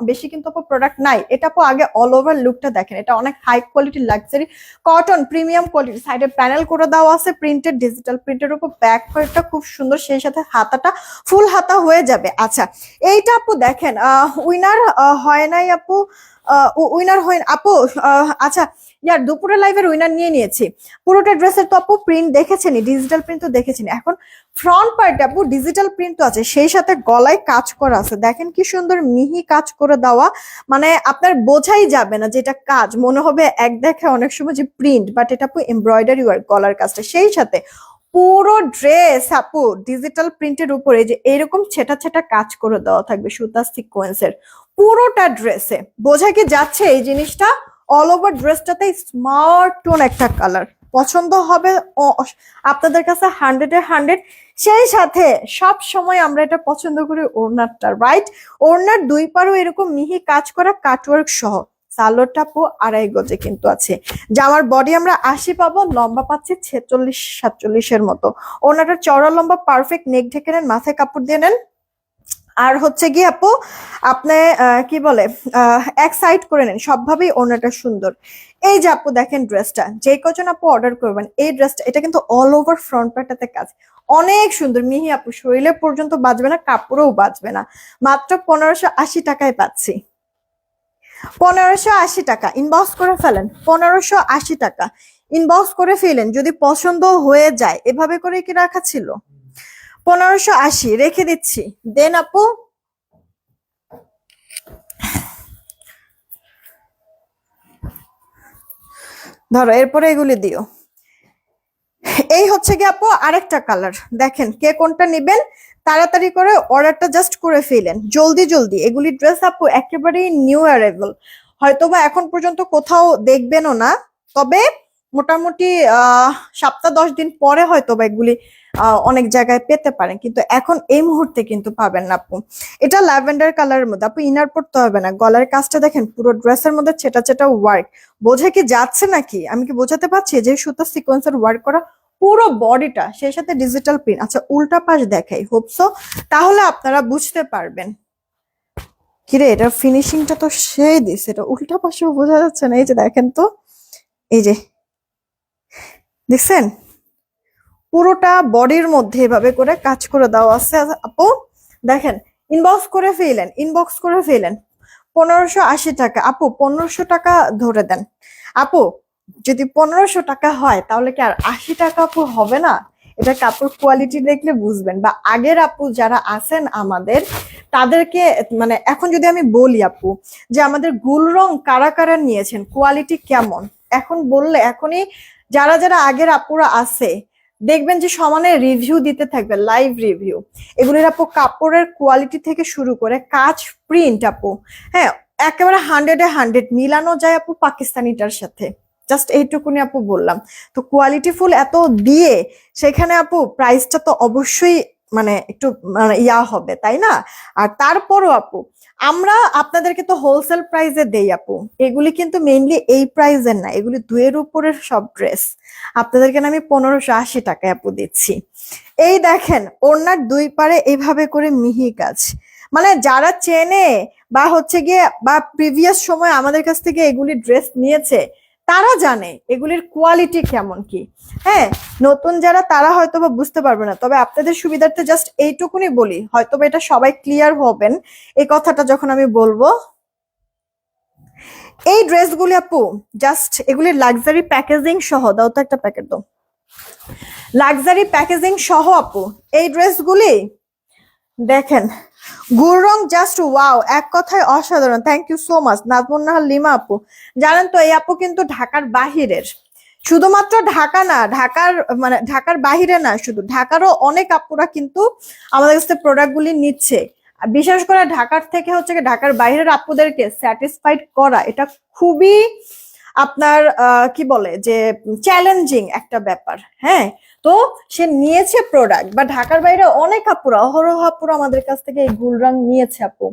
বেশি কিন্তু আপু প্রোডাক্ট নাই। এটা আপু আগে অল ওভার লুকটা দেখেন, এটা অনেক high quality luxury cotton premium quality. সাইডে প্যানেল করে দেওয়া আছে প্রিন্টেড, ডিজিটাল প্রিন্টের উপর, ব্যাক পার্টটা খুব সুন্দর, সেই সাথে হাতাটা ফুল হাতা হয়ে যাবে। আচ্ছা, এইটা আপু দেখেন উইনার হয় নাই আপু, উইনার হয় আপু। আচ্ছা, ইয়ার দুপুরের লাইভের উইনার নিয়ে নিয়েছি। পুরোটা ড্রেসের তো আপু প্রিন্ট দেখেছেন, ডিজিটাল প্রিন্ট তো দেখেছেন। এখন ফ্রন্ট পার্টে আপু ডিজিটাল প্রিন্ট তো আছে, সেই সাথে গলায় কাজ করা আছে, দেখেন কি সুন্দর মিহি কাজ করে দেওয়া। মানে আপনার বোঝাই যাবে না যেটা কাজ, মনে হবে এক দেখে অনেক সময় যে প্রিন্ট, বাট এটা আপু এমব্রয়ডারি ওয়ার্ক গলার কাজটা। সেই সাথে পুরো ড্রেস আপু ডিজিটাল প্রিন্টের উপরে যে এরকম ছেটা ছেটা কাজ করে দেওয়া থাকবে সুতা সিকোয়েন্সের পুরোটা ড্রেসে। বোঝা কি যাচ্ছে এই জিনিসটা? অল ওভার ড্রেসটাতে স্মার্ট টোন একটা কালার পছন্দ হবে আপনাদের কাছে 100-এ 100। সেই সাথে সব সময় আমরা এটা পছন্দ করি ওড়নাটা, রাইট? ওড়নার দুই পারও এরকম মিহি কাজ করা কাটওয়ার্ক সহ। সালোয়ারটা আপু 2.5 গজে কিন্তু আছে। জামার বডি আমরা 80 পাবো, লম্বা পাচ্ছি 46-47 মতো। ওড়নাটা চওড়া লম্বা পারফেক্ট, নেক ঢেকে নেন, মাথায় কাপড় দিয়ে নেন। আর হচ্ছে কি আপু আপনি কি বলে এক সাইড করে নেন, সবভাবেই ওড়নাটা সুন্দর। এই যে আপু দেখেন ড্রেসটা, যে কজন আপু অর্ডার করবেন এই ড্রেসটা, এটা কিন্তু অল ওভার ফ্রন্ট পার্টটাতে কাজ অনেক সুন্দর মিহি আপু, শরীরে পর্যন্ত বাজবে না, কাপড়েও বাজবে না। মাত্র 1580 টাকায় পাচ্ছি। 1580 টাকা ইনবক্স করে ফেলেন, 1580 টাকা ইনবক্স করে ফেলেন। যদি পছন্দ হয়ে যায়, এভাবে করে কি রাখা ছিল? 1580 রেখে দিচ্ছি, দেন আপু। ধরো এরপরে এগুলি দিও। এই হচ্ছে কি আপু আরেকটা কালার, দেখেন কে কোনটা নিবেন, তাড়াতাড়ি করে অর্ডারটা জাস্ট করে ফেলেন, জলদি জলদি। এগুলি ড্রেস আপু একেবারেই নিউ অ্যারাইভেল, হয়তোবা এখন পর্যন্ত কোথাও দেখবেনও না, তবে মোটামুটি সপ্তাহ 10 দিন পরে হয়তোবা এগুলি অনেক জায়গায় পেতে পারেন, কিন্তু এখন এই মুহূর্তে কিন্তু পাবেন না আপু। এটা ল্যাভেন্ডার কালারের মধ্যে আপু, ইনার পড়তে হবে না। গলার কাজটা দেখেন পুরো ড্রেসের মধ্যে ছেটা ছেটা ওয়ার্ক, বোঝা কি যাচ্ছে নাকি? আমি কি বোঝাতে পারছি? যে সুতা সিকোয়েন্সের ওয়ার্ক করা পুরো বডিটা, সেই সাথে ডিজিটাল প্রিন্ট। আচ্ছা, উল্টা পাশ দেখাই হোপসো, তাহলে আপনারা বুঝতে পারবেন। কিরে, এটা ফিনিশিংটা তো সেই দিস, এটা উল্টা পাশেও বোঝা যাচ্ছে না। এই যে দেখেন তো, এই যে দেখছেন পুরোটা বডির মধ্যে এভাবে করে কাজ করে দেওয়া আছে আপু, দেখেন। ইনবক্স করে ফেলেন, ইনবক্স করে ফেলেন। 1580 টাকা আপু, 1500 টাকা ধরে দেন আপু। যদি 1500 টাকা হয় তাহলে কি আর 80 টাকা আপু হবে না? এটা কাপড় কোয়ালিটি দেখলে বুঝবেন। বা আগের আপু যারা আছেন আমাদের, তাদেরকে মানে এখন যদি আমি বলি আপু যে আমাদের গুল রং কারা কারা নিয়েছেন, কোয়ালিটি কেমন, এখন বললে এখনই যারা যারা আগের আপুরা আছে দেখবেন যে সমানে রিভিউ দিতে থাকবে, লাইভ রিভিউ। এগুলির আপু কাপড়ের কোয়ালিটি থেকে শুরু করে কাজ, প্রিন্ট আপু, হ্যাঁ একেবারে 100-এ 100 মিলানো যায় আপু পাকিস্তানিটার সাথে। জাস্ট এইটুকুনি আপু বললাম। তো কোয়ালিটি ফুল এত দিয়ে সেখানে আপু প্রাইসটা তো অবশ্যই মানে একটু মানে ইয়া হবে, তাই না? আর তারপরও আপু আমরা আপনাদেরকে তো হোলসেল প্রাইসে দেই আপু, এগুলি কিন্তু মেইনলি এই প্রাইসের না, এগুলি দুয়ের উপরের সব ড্রেস আপনাদেরকে না আমি 1580 টাকায় আপু দিচ্ছি। এই দেখেন ওড়নার দুই পারে এইভাবে করে মিহি কাজ, মানে যারা চেনে বা হচ্ছে গিয়ে বা প্রিভিয়াস সময় আমাদের কাছ থেকে এগুলি ড্রেস নিয়েছে তারা জানে এগুলির কোয়ালিটি কেমন কি। হ্যাঁ, নতুন যারা তারা হয়তো বা বুঝতে পারবে না, তবে আপনাদের সুবিধার্থে জাস্ট এইটুকুনি বলি, হয়তো বা এটা সবাই ক্লিয়ার হবেন এই কথাটা যখন আমি বলবো। এই ড্রেসগুলি আপু জাস্ট এগুলির লাক্সারি প্যাকেজিং সহ, দাও তো একটা প্যাকেট দাও, লাক্সারি প্যাকেজিং সহ আপু এই ড্রেসগুলি দেখেন, গুল রং জাস্ট ওয়াও, এক কথায় অসাধারণ। Thank you so much Nazmun Nahar Lima আপু। জানেন তো এই আপু কিন্তু ঢাকার বাহিরের, শুধুমাত্র ঢাকা না, ঢাকার মানে ঢাকার বাহিরে না, শুধু ঢাকারও অনেক আপুরা কিন্তু আমাদের কাছে প্রোডাক্ট গুলি নিচ্ছে। আর বিশেষ করে ঢাকার থেকে হচ্ছে ঢাকার বাইরের আপুদেরকে স্যাটিসফাইড করা এটা খুবই আপনার কি বলে যে চ্যালেঞ্জিং একটা ব্যাপার। হ্যাঁ, তো সে নিয়েছে প্রোডাক্ট, বা ঢাকার বাইরে অনেক আপুরা অহরহ আপুরা আমাদের কাছ থেকে এই গুল রং নিয়েছে আপু,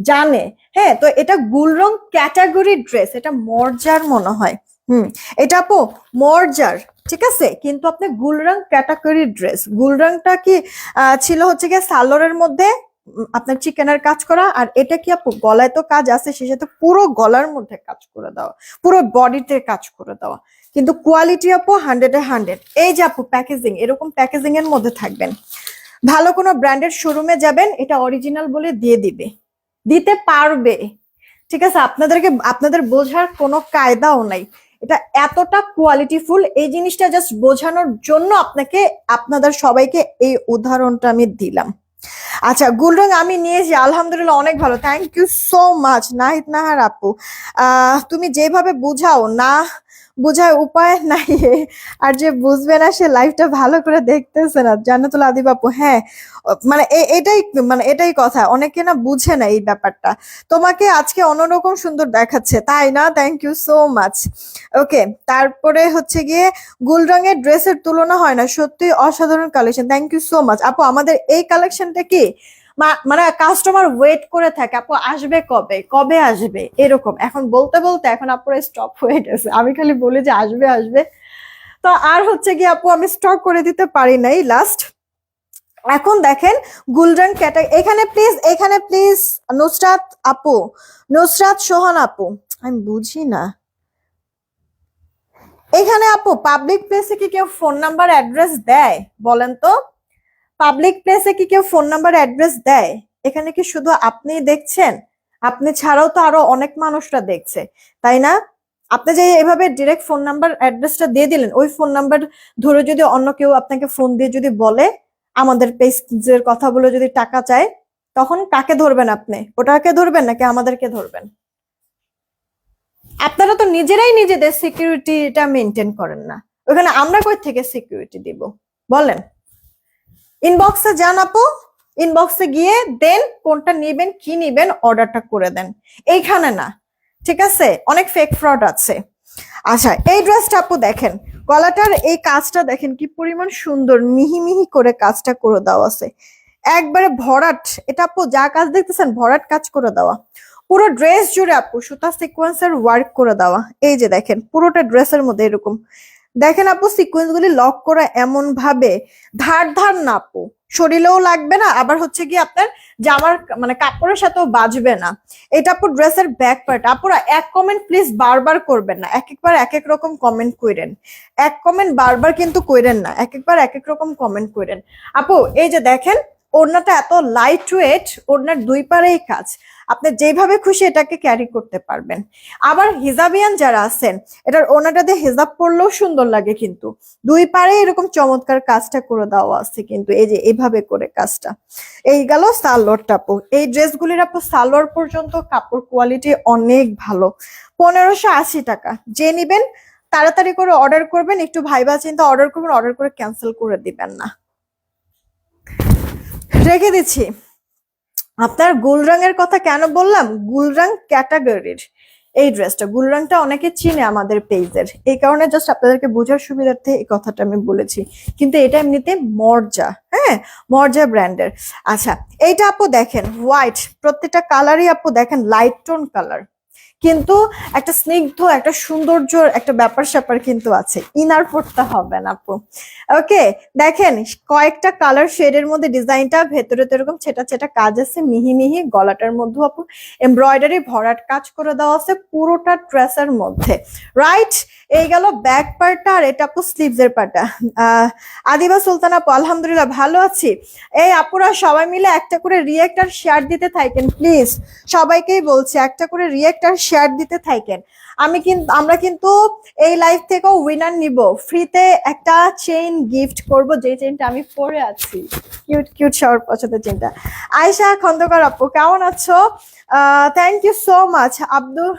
জানে। হ্যাঁ, তো এটা গুল রং ক্যাটাগরি ড্রেস, এটা মর্জার মনে হয়। এটা আপু মর্জার, ঠিক আছে, কিন্তু আপনি গুল রং ক্যাটাগরি ড্রেস, গুল রংটা কি ছিল হচ্ছে গিয়ে সালোয়ারের মধ্যে আপনার চিকেনের কাজ করা, আর এটা কি আপু গলায় তো কাজ আছে, সে সাথে পুরো গলার মধ্যে কাজ করে দেওয়া, পুরো বডিতে কাজ করে দেওয়া, কিন্তু কোয়ালিটি আপু 100-এ 100। এই যে আপু প্যাকেজিং, এরকম প্যাকেজিং এর মধ্যে থাকবেন, ভালো কোনো ব্র্যান্ডের শোরুমে যাবেন এটা অরিজিনাল বলে দিয়ে দিতে পারবে, ঠিক আছে। আপনাদের বোঝার কোনো কায়দাও নাই, এটা এতটা কোয়ালিটিফুল, এই জিনিসটা জাস্ট বোঝানোর জন্য আপনাদের সবাইকে এই উদাহরণটা আমি দিলাম। আচ্ছা, গুল রং আমি নিয়েছি আলহামদুলিল্লাহ অনেক ভালো, thank you so much Nahid Nahar আপু। তুমি যেভাবে বুঝাও না, বুঝায় উপায় নাই, আর যে বুঝবে না সে লাইফটা ভালো করে দেখতেছে না, জান্নাতুল আদিব আপু। হ্যাঁ, মানে এটাই কথা, অনেকে না বুঝে না এই ব্যাপারটা। তোমাকে আজকে অন্যরকম সুন্দর দেখাচ্ছে, তাই না? Thank you so much. Okay, তারপরে হচ্ছে গিয়ে গুল রঙের ড্রেসের তুলনা হয় না, সত্যি অসাধারণ collection, thank you so much আপু। আমাদের এই কালেকশনটা কি মানে কাস্টমার ওয়েট করে থাকে, আপু আসবে কবে কবে আসবে এরকম, এখন বলতে বলতে এখন আপুরা স্টপ হয়ে গেছে, আমি খালি বলি যে আসবে আসবে, তো আর হচ্ছে গিয়ে আপু আমি স্টক করে দিতে পারি নাই লাস্ট। এখন দেখেন গুলরং ক্যাটাগরি, এখানে প্লিজ নুসরাত আপু, নুসরাত সোহান আপু, আমি বুঝি না এখানে আপু পাবলিক প্লেসে কি কেউ ফোন নাম্বার অ্যাড্রেস দেয় বলেন তো? পাবলিক প্লেসে কি কেউ ফোন নাম্বার অ্যাড্রেস দেয়? এখানে কি শুধু আপনিই দেখছেন? আপনি ছাড়াও তো আরো অনেক মানুষরা দেখছে, তাই না? আপনি যে এভাবে ডিরেক্ট ফোন নাম্বার অ্যাড্রেসটা দিয়ে দিলেন, ওই ফোন নাম্বার ধরে যদি অন্য কেউ আপনাকে ফোন দিয়ে যদি বলে আমাদের পেজের কথা বলে যদি টাকা চায়, তখন কাকে ধরবেন আপনি? ওটাকে ধরবেন নাকি আমাদেরকে ধরবেন? আপনারা তো নিজেরাই নিজেদের সিকিউরিটিটা মেনটেন করেন না, ওখানে আমরা কই থেকে সিকিউরিটি দিব বলেন? ইনবক্সে যান আপু, ইনবক্সে গিয়ে দেন কোনটা নিবেন কি নিবেন অর্ডারটা করে দেন, এইখানে না, ঠিক আছে? অনেক ফেক ফ্রড আছে। আচ্ছা, এই ড্রেসটা আপু দেখেন, গলাটার এই কাজটা দেখেন কি পরিমাণ সুন্দর, মিহি মিহি করে কাজটা করে দেওয়া আছে, একবারে ভরাট। এটা আপু যা কাজ দেখতেছেন ভরাট কাজ করে দেওয়া, পুরো ড্রেস জুড়ে আপু সুতা সিকোয়েন্সের ওয়ার্ক করে দেওয়া। এই যে দেখেন পুরোটা ড্রেসের মধ্যে এরকম দেখেন আপু সিকোয়েন্স গুলি লক করা এমন ভাবে, ধার ধার না আপু, শরীরেও লাগবে না, আবার হচ্ছে কি আপনার জামার মানে কাপড়ের সাথেও বাজবে না। এটা আপু ড্রেসের ব্যাক পার্ট। আপুরা এক কমেন্ট প্লিজ বারবার করবেন না, এক একবার এক এক রকম কমেন্ট কইরেন, এক কমেন্ট বারবার কিন্তু কইরেন না, এক একবার এক এক রকম কমেন্ট কইরেন। আপু এই যে দেখেন ওড়নাটা এত লাইট ওয়েট, ওড়নার দুই পারেই কাজ, আপনি যেভাবে খুশি এটাকে ক্যারি করতে পারবেন। আবার হিজাবিয়ান যারা আছেন এটার ওড়নাটা দিয়ে হিজাব পরলেও সুন্দর লাগে, কিন্তু দুই পারে এরকম চমৎকার কাজটা করে দেওয়া আছে, কিন্তু এই যে এইভাবে করে কাজটা। এই গেল সালোয়ারটা আপু, এই ড্রেসগুলির আপু সালোয়ার পর্যন্ত কাপড় কোয়ালিটি অনেক ভালো। 1580 টাকা, যে নিবেন তাড়াতাড়ি করে অর্ডার করবেন, একটু ভাইবা চিন্তা অর্ডার করবেন, অর্ডার করে ক্যান্সেল করে দিবেন না। রেখে দিচ্ছি। আপনার গুল রঙের কথা কেন বললাম? গুল রং ক্যাটাগরির, এই ড্রেসটা গুলরাংটা অনেকে চিনে আমাদের পেজের, এই কারণে জাস্ট আপনাদেরকে বোঝার সুবিধার্থে এই কথাটা আমি বলেছি, কিন্তু এটা এমনিতে মর্জা, হ্যাঁ, মর্জা ব্র্যান্ডের। আচ্ছা, এইটা আপু দেখেন হোয়াইট, প্রত্যেকটা কালারই আপু দেখেন লাইট টোন কালার, কিন্তু একটা স্নিগ্ধ একটা সৌন্দর্য একটা ব্যাপার স্যাপার কিন্তু আছে, ইনার পড়তে হবে না আপু। ওকে, দেখেন কয়েকটা কালার শেডের মধ্যে ডিজাইনটা, ভেতরে তো এরকম ছেটা ছেটা কাজ আছে, মিহি মিহি, গলাটার মধ্যে আপু এমব্রয়ডারি ভরাট কাজ করে দেওয়া আছে পুরোটা ড্রেসের মধ্যে, রাইট? এই গেল ব্যাক পার্টটা, আর এটা আপু স্লিভস এর পার্টটা। আদিবা সুলতান আপু, আলহামদুলিল্লাহ ভালো আছি। এই আপুরা সবাই মিলে একটা করে রিয়েক্ট আর শেয়ার দিতে থাকেন প্লিজ, সবাইকেই বলছি একটা করে রিয়েক্ট আর শেয়ার দিতে থাকেন। আমরা কিন্তু এই লাইভ থেকেও উইনার নিব, ফ্রিতে একটা চেইন গিফট করব, যে চেইনটা আমি পরে আছি, কিউট কিউট সবার পছন্দের চেইনটা। আয়েশা খন্দকার আপু কেমন আছো? Thank you so much. Abdul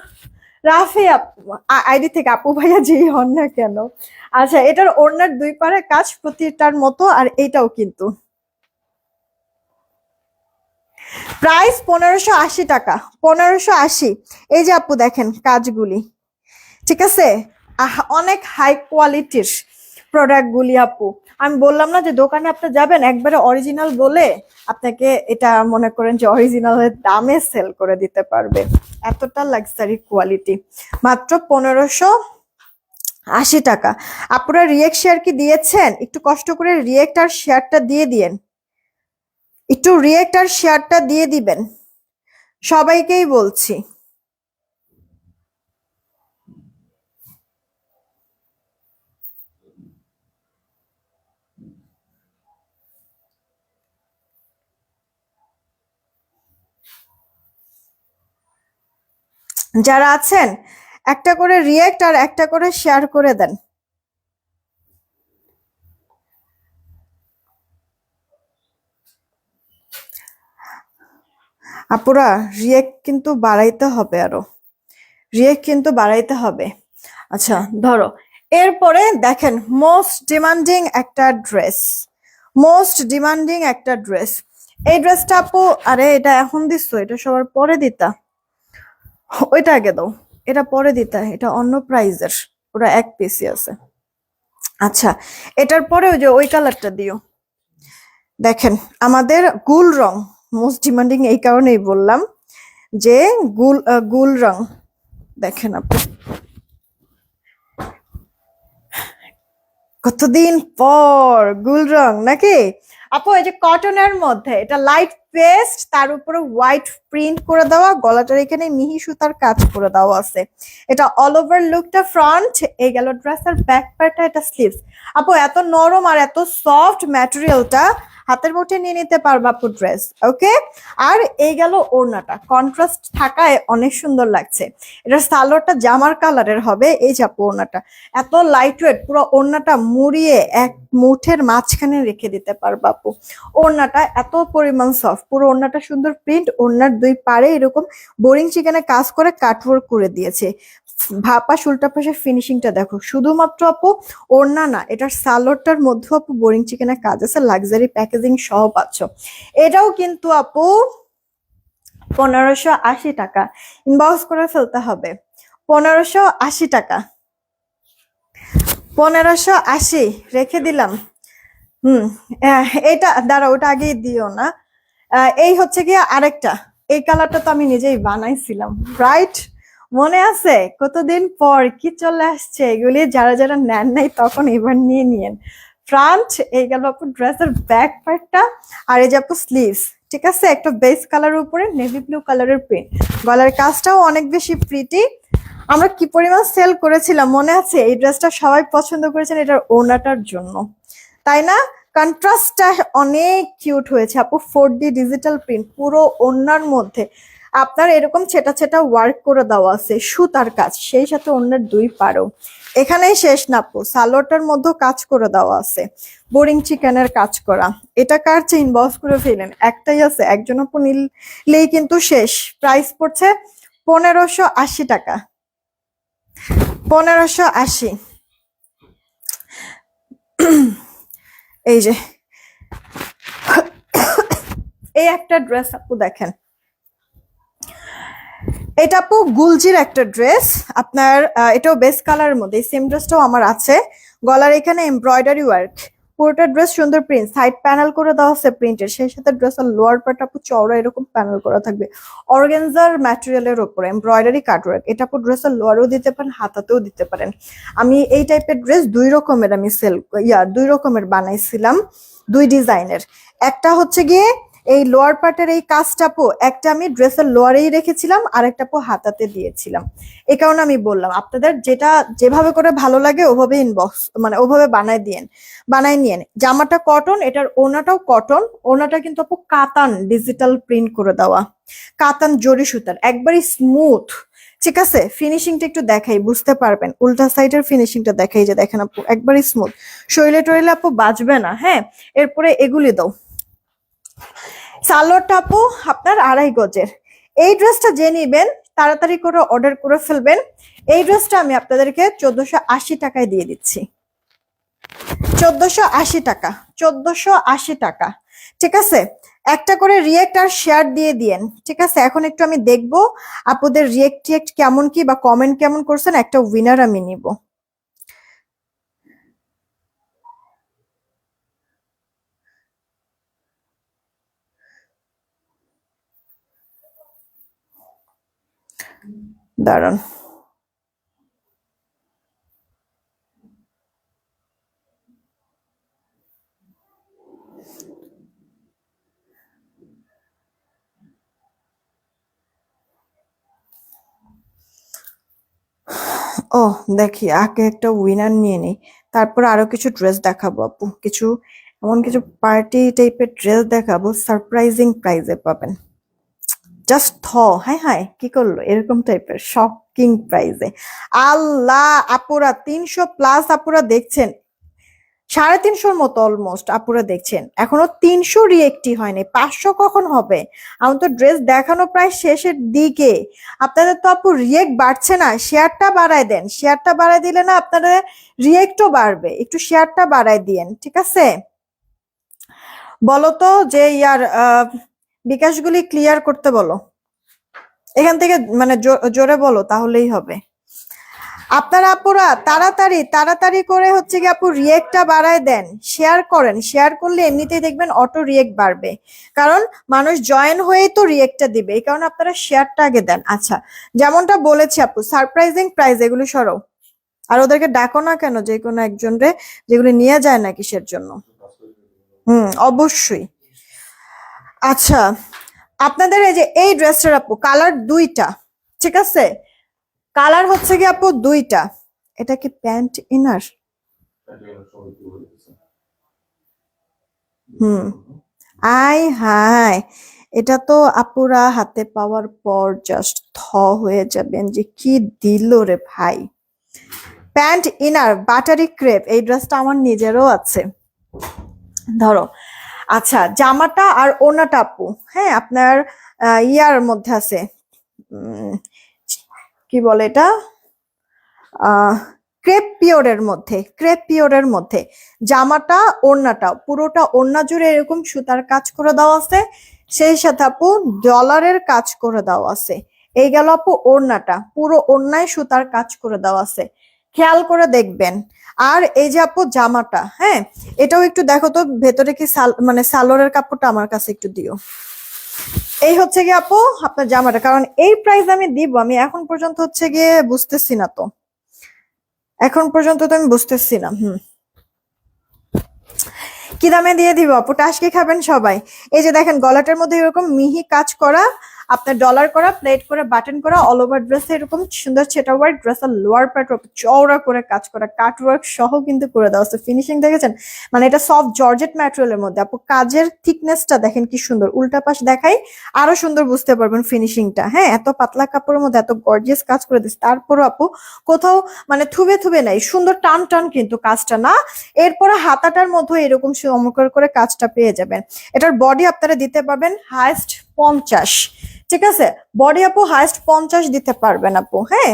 Rafi আপু আইডি থেকে, আপু ভাইয়া যেই হন না কেন। আচ্ছা, এটার ওড়নার দুই পারে কাজ প্রতিটার মতো, আর এইটাও কিন্তু প্রাইস 1580 টাকা, 1580। এই যে আপু দেখেন কাজগুলি, ঠিক আছে, অনেক হাই কোয়ালিটির প্রোডাক্ট গুলি আপু। আমি বললাম না যে দোকানে আপনি যাবেন একবারে অরিজিনাল বলে আপনাকে এটা মনে করেন যে অরিজিনালের দামে সেল করে দিতে পারবে, এতটা লাক্সারি কোয়ালিটি, মাত্র 1580 টাকা। আপনারা রিয়েক্ট শেয়ার কি দিয়েছেন? একটু কষ্ট করে রিয়েক্ট আর শেয়ারটা দিয়ে দিয়েন, একটু রিয়েক্ট আর শেয়ারটা দিয়ে দিবেন, সবাইকেই বলছি। যারা আছেন একটা করে রিয়েক্ট আর একটা করে শেয়ার করে দেন। আপুরা রিয়েক্ট কিন্তু বাড়াইতে হবে, আরো রিয়েক্ট কিন্তু বাড়াইতে হবে। আচ্ছা ধরো, এরপরে দেখেন মোস্ট ডিমান্ডিং একটা ড্রেস, মোস্ট ডিমান্ডিং একটা ড্রেস। এই ড্রেসটা আপু, আরে এটা এখন দিচ্ছ, এটা সবার পরে দিতা, ওইটা আগে দাও, এটা পরে দিতা, এটা অন্য প্রাইজের, ওটা এক পিসি আছে। আচ্ছা, এটার পরে ওই যে ওই কালারটা দিও। দেখেন আমাদের গুল রং মোস্ট ডিমান্ডিং, এই কারণেই বললাম যে গুল রং। দেখেন আপু, কতদিন পর গুল রং নাকি আপু? এই যে কটনের মধ্যে এটা লাইট পেস্ট, তার উপরে হোয়াইট প্রিন্ট করে দেওয়া, গলাটার এখানে মিহি সুতার কাজ করে দেওয়া আছে, এটা অল ওভার লুকটা ফ্রন্ট। এই গেল ড্রেসের ব্যাক পার্টটা, এটা স্লিভস। আপু এত নরম আর এত সফট ম্যাটেরিয়ালটা, হাতের মুঠে নিয়ে নিতে পারবা আপু ড্রেস। ওকে, আর এই গেল ওড়নাটা, কন্ট্রাস্ট থাকায় অনেক সুন্দর লাগছে। এটার সালোয়ারটা জামার কালারের হবে। এই যে আপু ওড়নাটা এত লাইট ওয়েট, পুরো ওড়নাটা মুড়িয়ে এক মুঠের মাঝখানে রেখে দিতে পারবা আপু। ওড়নাটা এত পরিমাণ সফট, পুরো ওড়নাটা সুন্দর প্রিন্ট, ওড়নার দুই পারে এরকম বোরিং চিকেনে কাজ করে কাটওয়ার্ক করে দিয়েছে। ভাপা উল্টা পাশে ফিনিশিংটা দেখো, শুধুমাত্র আপু ওড়না না, এটার সালোয়ারটার মধ্যে আপু বোরিং চিকেনের কাজ আছে, লাক্সারি প্যাকেজিং সহ পাচ্ছ। এটাও কিন্তু আপু 1580 টাকা, ইনবক্স করে ফেলতে হবে। 1580 টাকা, 1580 রেখে দিলাম। এটা দাঁড়া, ওটা আগেই দিও না। এই হচ্ছে গিয়ে আরেকটা, এই কালারটা তো আমি নিজেই বানাইছিলাম, রাইট? মনে আছে? কতদিন পর কি চলে আসছে এগুলি, যারা যারা নেন নাই তখন এবার নিয়ে নিয়েন। ফ্রন্ট এই গেল আপু ড্রেসের ব্যাক পার্টটা, আর এই যে আপু স্লিভস, ঠিক আছে, একটা বেস কালারের উপরে নেভি ব্লু কালারের প্রিন্ট, গলার কাজটাও অনেক বেশি প্রিটি। আমরা কি পরিমাণ সেল করেছিলাম মনে আছে? এই ড্রেসটা সবাই পছন্দ করেছেন এটার ওড়নাটার জন্য, তাই না? কন্ট্রাস্টটা অনেক কিউট হয়েছে আপু, 4D ডিজিটাল প্রিন্ট পুরো ওড়নার মধ্যে, আপনার এরকম ছেটা ছেটা ওয়ার্ক করে দেওয়া আছে, সুতার কাজ, সেই সাথে ওড়নার দুই পারও। এখানেই শেষ না আপু, সালোয়ারটার মধ্যেও কাজ করে দেওয়া আছে, বোরিং চিকেনের কাজ করা। এটা কার চেইন বস করে ফেলেন, একটাই আছে, একজন আপু নিলেই কিন্তু শেষ। প্রাইস পড়ছে 1580 টাকা, 1580। এই যে এই একটা ড্রেস আপু দেখেন, এটা আপু গুলজির একটা ড্রেস আপনার, এটাও বেস্ট কালারের মধ্যে, সেম ড্রেসটাও আমার আছে। গলার এখানে এমব্রয়ডারি ওয়ার্ক, পুরোটা ড্রেস সুন্দর প্রিন্ট, সাইড প্যানেল করে দেওয়া হচ্ছে প্রিন্টের, সেই সাথে ড্রেসের লোয়ার পার্ট আপু চওড়া এরকম প্যানেল করা থাকবে অর্গানজার ম্যাটেরিয়ালের উপরে এমব্রয়ডারি কাটওয়ার্ক। এটা আপু ড্রেসের লোয়ারও দিতে পারেন, হাতাতেও দিতে পারেন। আমি এই টাইপের ড্রেস দুই রকমের আমি দুই রকমের বানাইছিলাম, দুই ডিজাইনের। একটা হচ্ছে গিয়ে এই লোয়ার পার্টের এই কাজটা পো একটা আমি ড্রেসের লোয়ারেই রেখেছিলাম, আর একটা পো হাতাতে দিয়েছিলাম। এই কারণে আমি বললাম আপনাদের যেটা যেভাবে করে ভালো লাগে ওভাবে ইনবক্স মানে ওভাবে বানাই নিয়েন। জামাটা কটন, এটার ওনাটাও কটন, ওনাটা কিন্তু আপু কাতান ডিজিটাল প্রিন্ট করে দেওয়া, কাতান জরি সুতার, একবারই স্মুথ। ঠিক আছে, ফিনিশিংটা একটু দেখাই বুঝতে পারবেন, উল্টা সাইডের ফিনিশিংটা দেখাই, যে দেখেন আপু একবারই স্মুথ, শরীরে টরইলে আপু বাজবে না। হ্যাঁ, এরপরে এগুলি দাও। সালোয়ারটা আপু আপনার 2.5 গজের। এই ড্রেসটা যে নিবেন তাড়াতাড়ি করে অর্ডার করে ফেলবেন। এই ড্রেসটা আমি আপনাদেরকে 1480 টাকায় দিয়ে দিচ্ছি, 1480 টাকা, 1480 টাকা। ঠিক আছে, একটা করে রিয়েক্ট আর শেয়ার দিয়ে দিয়েন। ঠিক আছে, এখন একটু আমি দেখবো আপনাদের রিয়েক্ট কেমন কি বা কমেন্ট কেমন করছেন, একটা উইনার আমি নিব। দাঁড়ান, ও দেখি আগে একটা উইনার নিয়ে নেই, তারপর আরো কিছু ড্রেস দেখাবো আপু, কিছু এমন কিছু পার্টি টাইপের ড্রেস দেখাবো, সারপ্রাইজিং প্রাইজে পাবেন। জাস্ট হাই হাই কি করলো, এরকম টাইপের শকিং প্রাইজে। আল্লাহ আপুরা 300+ আপুরা দেখছেন, 350 মতো অলমোস্ট আপুরা দেখছেন, এখনো 300 রিয়েক্টই হয়নি, 500 কখন হবে? আমার তো ড্রেস দেখানো প্রায় শেষের দিকে। আপনাদের তো আপু রিয়েক্ট বাড়ছে না, শেয়ারটা বাড়ায় দেন, শেয়ারটা বাড়ায় দিলে না আপনাদের রিয়েক্টও বাড়বে, একটু শেয়ারটা বাড়ায় দিয়েন। ঠিক আছে, বলো তো যে ইয়ার বিকাশগুলি ক্লিয়ার করতে বলো, এখান থেকে মানে জোরে বলো তাহলেই হবে। আপনারা আপুরা তাড়াতাড়ি তাড়াতাড়ি করে হচ্ছে কি আপু রিয়েক্টটা বাড়ায় দেন, শেয়ার করেন, শেয়ার করলে এমনিতেই দেখবেন অটো রিয়েক্ট বাড়বে, কারণ মানুষ জয়েন হয়েই তো রিয়েক্টটা দিবে, এই কারণে আপনারা শেয়ারটা আগে দেন। আচ্ছা, যেমনটা বলেছি আপু সারপ্রাইজিং প্রাইজ, এগুলো সরো, আর ওদেরকে ডাকো না কেন, যে কোনো একজন রে, যেগুলো নিয়ে যায় না কিসের জন্য। অবশ্যই। আচ্ছা, আপনাদের এই যে এই ড্রেসটার আপু কালার দুইটা, ঠিক আছে, কালার হচ্ছে কি আপু দুইটা। এটা কি প্যান্ট ইনার? হুম, আই হাই, এটা তো আপুরা হাতে পাওয়ার পর জাস্ট হয়ে যাবেন যে কি দিল রে ভাই। প্যান্ট ইনার বাটারি ক্রেপ, এই ড্রেসটা আমার নিজেরও আছে, ধরো। আচ্ছা, জামাটা আর ওড়নাটা আপু হ্যাঁ আপনার ইয়ার মধ্যে আছে, কি বলে এটা, ক্রেপ পিওরের মধ্যে, ক্রেপ পিওরের মধ্যে জামাটা, ওড়নাটা পুরোটা ওড়না জুড়ে এরকম সুতার কাজ করে দেওয়া আছে, সেই সাথে আপু ডলারের কাজ করে দেওয়া আছে। এই গেল আপু ওড়নাটা, পুরো ওড়নায় সুতার কাজ করে দেওয়া আছে, খেয়াল করে দেখবেন। আর এই যে আপু জামাটা, হ্যাঁ এটাও একটু দেখো তো ভেতরে কি মানে সালোয়ারের কাপড়টা আমার কাছে একটু দিও। এই হচ্ছে গিয়ে আপু আপনার জামাটা, কারণ এই প্রাইস আমি দিব, আমি এখন পর্যন্ত হচ্ছে গিয়ে বুঝতেছি না তো, এখন পর্যন্ত তো আমি বুঝতেছি না। কি দামে দিয়ে দিব আপু, টাসকি খাবেন সবাই। এই যে দেখেন গলাটার মধ্যে এরকম মিহি কাজ করা, আপনার ডলার করা, প্লেট করে বাটন করা, অল ওভার ড্রেসে এরকম সুন্দর ছেটা ওয়ার্ক, ড্রেসের লোয়ার পার্ট চওড়া করে কাজ করা, কাট ওয়ার্ক সহ কিন্তু করে দেওয়া আছে। ফিনিশিং দেখেছেন, মানে এটা সফট জর্জেট ম্যাটেরিয়ালের মধ্যে আপু, কাজের থিকনেসটা দেখেন কি সুন্দর, উল্টা পাশ দেখাই আরো সুন্দর বুঝতে পারবেন ফিনিশিংটা। হ্যাঁ, এত পাতলা কাপড়ের মধ্যে এত গর্জিয়াস কাজ করে দিচ্ছে, তারপরও আপু কোথাও মানে থুবে থুবে নাই, সুন্দর টান টান কিন্তু কাজটা না। এরপরে হাতাটার মধ্যে এরকম চমৎকার করে কাজটা পেয়ে যাবেন। এটার বডি আপনারা দিতে পারবেন হাইস্ট 50, ঠিক আছে, বডি আপু হাইস্ট 50 দিতে পারবেন আপু। হ্যাঁ,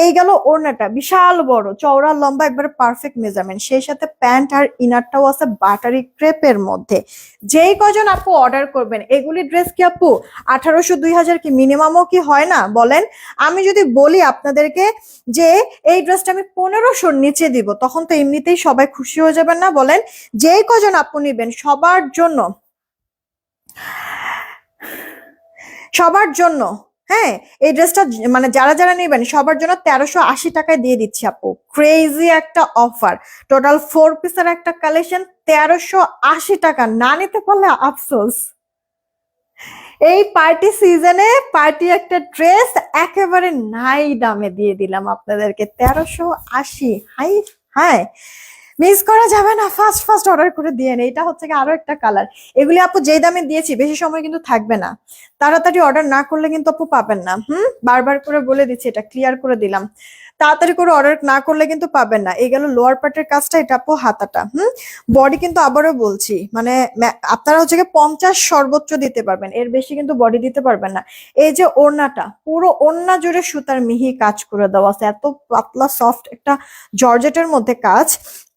এই গেল ওড়নাটা, বিশাল বড় চওড়া লম্বা একবারে পারফেক্ট মেজারমেন্ট, সেই সাথে প্যান্ট আর ইনারটাও আছে বাটারি ক্রেপের মধ্যে। যেই কজন আপু অর্ডার করবেন, এগুলি ড্রেস কি আপু 1800 2000 কি মিনিমামও কি হয় না বলেন? আমি যদি বলি আপনাদেরকে যে এই ড্রেসটা আমি 1500 নিচে দিব, তখন তো এমনিতেই সবাই খুশি হয়ে যাবেন না বলেন? যেই কজন আপু নিবেন সবার জন্য, সবার জন্য, হ্যাঁ, এই ড্রেসটা মানে যারা যারা নেবেন সবার জন্য 1380 টাকায় দিয়ে দিচ্ছি আপু। ক্রেজি একটা অফার, টোটাল 4 পিসের একটা কালেকশন 1380 টাকা, না নিতে পারলে আফসোস। এই পার্টি সিজনে পার্টি একটা ড্রেস একেবারে নাই দামে দিয়ে দিলাম আপনাদেরকে 1380। হাই হাই, মিস করা যাবে না, ফার্স্ট ফার্স্ট অর্ডার করে দিয়ে নেই। এটা হচ্ছে আরো একটা কালার। এগুলি আপু যেই দামে দিয়েছি বেশি সময় কিন্তু থাকবে না, তাড়াতাড়ি অর্ডার না করলে কিন্তু আপু পাবেন না। বারবার করে বলে দিচ্ছি, এটা ক্লিয়ার করে দিলাম, তাড়াতাড়ি করে অর্ডার না করলে কিন্তু পাবেন না। এই গেল লোয়ার পার্টের কাজটা, এটা আপু হাতাটা। বডি কিন্তু আবারও বলছি, মানে আপনারা হচ্ছে 50 সর্বোচ্চ দিতে পারবেন, এর বেশি কিন্তু বডি দিতে পারবেন না। এই যে ওড়নাটা, পুরো ওড়না জুড়ে সুতার মিহি কাজ করে দেওয়া আছে, এত পাতলা সফট একটা জর্জেটের মধ্যে কাজ।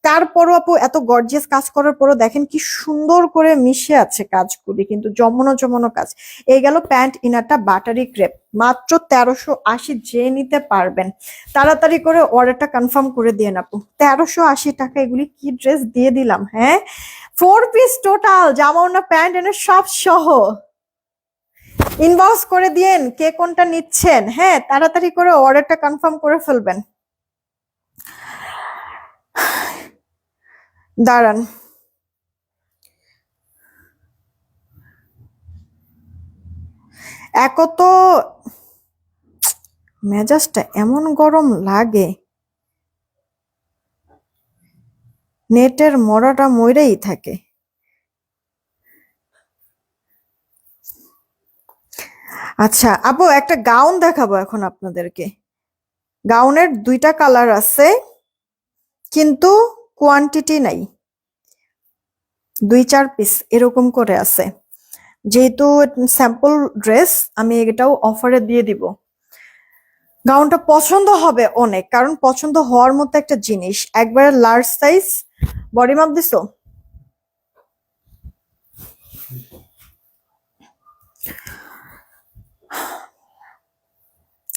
তারপরও আপু এত গর্জিয়াস কাজ করার পরও দেখেন কি সুন্দর করে মিশে আছে কাজগুলি, কিন্তু জমানো জমানো কাজ। এই গেল প্যান্ট ইনারটা বাটারি ক্রেপ, মাত্র 1380। যে নিতে পারবেন তাড়াতাড়ি করে অর্ডারটা কনফার্ম করে দিয়ে আপু। 1380 টাকা এগুলি কি ড্রেস দিয়ে দিলাম। হ্যাঁ, 4 পিস টোটাল, জামা ওড়না প্যান্ট এনে সব সহ। ইনবক্স করে দিয়েন কে কোনটা নিচ্ছেন। হ্যাঁ, তাড়াতাড়ি করে অর্ডারটা কনফার্ম করে ফেলবেন। দাঁড়ান, এক তো মেজাজটা এমন গরম লাগে, নেটের মরাটা মরেই থাকে। আচ্ছা আপু, একটা গাউন দেখাবো এখন আপনাদেরকে। গাউনের 2টা কালার আছে, কিন্তু কোয়ান্টিটি নাই, 2-4 পিস এরকম করে আছে। যেহেতু স্যাম্পল ড্রেস, আমি এটাও অফারে দিয়ে দিব। গাউনটা পছন্দ হবে অনেক, কারণ পছন্দ হওয়ার মতো একটা জিনিস। একবারে লার্জ সাইজ, বডি মাপ দিছো?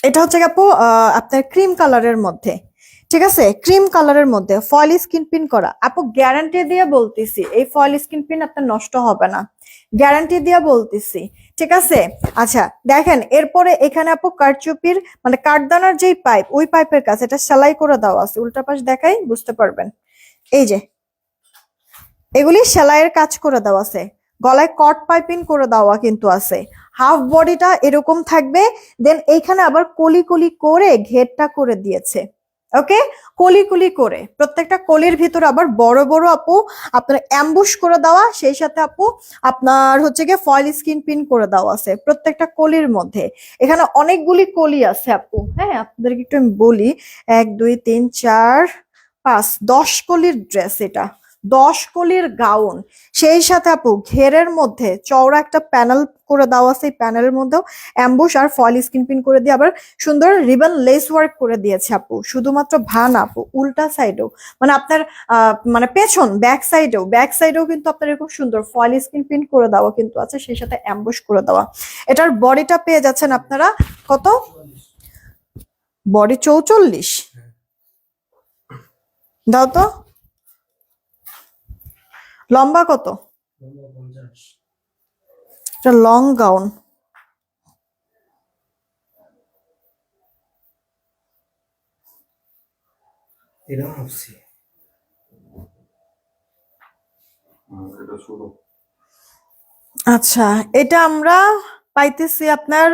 এটা হচ্ছে আপু আপনার ক্রিম কালারের মধ্যে, ঠিক আছে, ক্রিম কালারের মধ্যে ফয়েল স্ক্রিন প্রিন্ট করা। আপু গ্যারান্টি দিয়ে বলতেছি এই ফয়েল স্ক্রিন প্রিন্ট আপনার নষ্ট হবে না, গ্যারান্টি দিয়ে বলতেছি, ঠিক আছে। আচ্ছা দেখেন, এরপরে এখানে আপু কারচুপির মানে কাঠদানার যেই পাইপ, ওই পাইপের কাছে এটা সেলাই করে দেওয়া আছে। উল্টা পাশ দেখাই বুঝতে পারবেন। এই যে এগুলি সেলাইয়ের কাজ করে দেওয়া আছে, গলায় কট পাইপিং করে দেওয়া কিন্তু আছে। হাফ বডিটা এরকম থাকবে, দেন এইখানে আবার কলি কলি করে ঘেরটা করে দিয়েছে। ওকে, কলি কলি করে প্রত্যেকটা কলির ভিতর আবার বড় বড় আপু আপনার অ্যাম্বুশ করে দেওয়া, সেই সাথে আপু আপনার হচ্ছে গিয়ে ফয়েল স্ক্রিন প্রিন্ট করে দেওয়া আছে প্রত্যেকটা কলির মধ্যে। এখানে অনেকগুলি কলি আছে আপু। হ্যাঁ, আপনাদেরকে একটু আমি বলি, 1 2 3 4 5 10 কলির ড্রেস, এটা 10 কলির গাউন। সেই সাথে আপু ঘেরের মধ্যে চওড়া একটা প্যানেল করে দেওয়া আছে, এই প্যানেলের মধ্যেও অ্যাম্বুশ আর ফয়েল স্ক্রিন প্রিন্ট করে দিয়ে আবার সুন্দর রিবন লেস ওয়ার্ক করে দিয়েছে আপু। শুধুমাত্র ভান আপু, উল্টা সাইডেও মানে আপনার মানে পেছন ব্যাক সাইডেও কিন্তু আপনার এরকম সুন্দর ফয়েল স্ক্রিন প্রিন্ট করে দেওয়া কিন্তু আছে, সেই সাথে অ্যাম্বুশ করে দেওয়া। এটার বডিটা পেয়ে যাচ্ছেন আপনারা কত? বডি 44, দাও তো। লম্বা কত? এটা লং গাউন। আচ্ছা, এটা আমরা পাইতেছি আপনার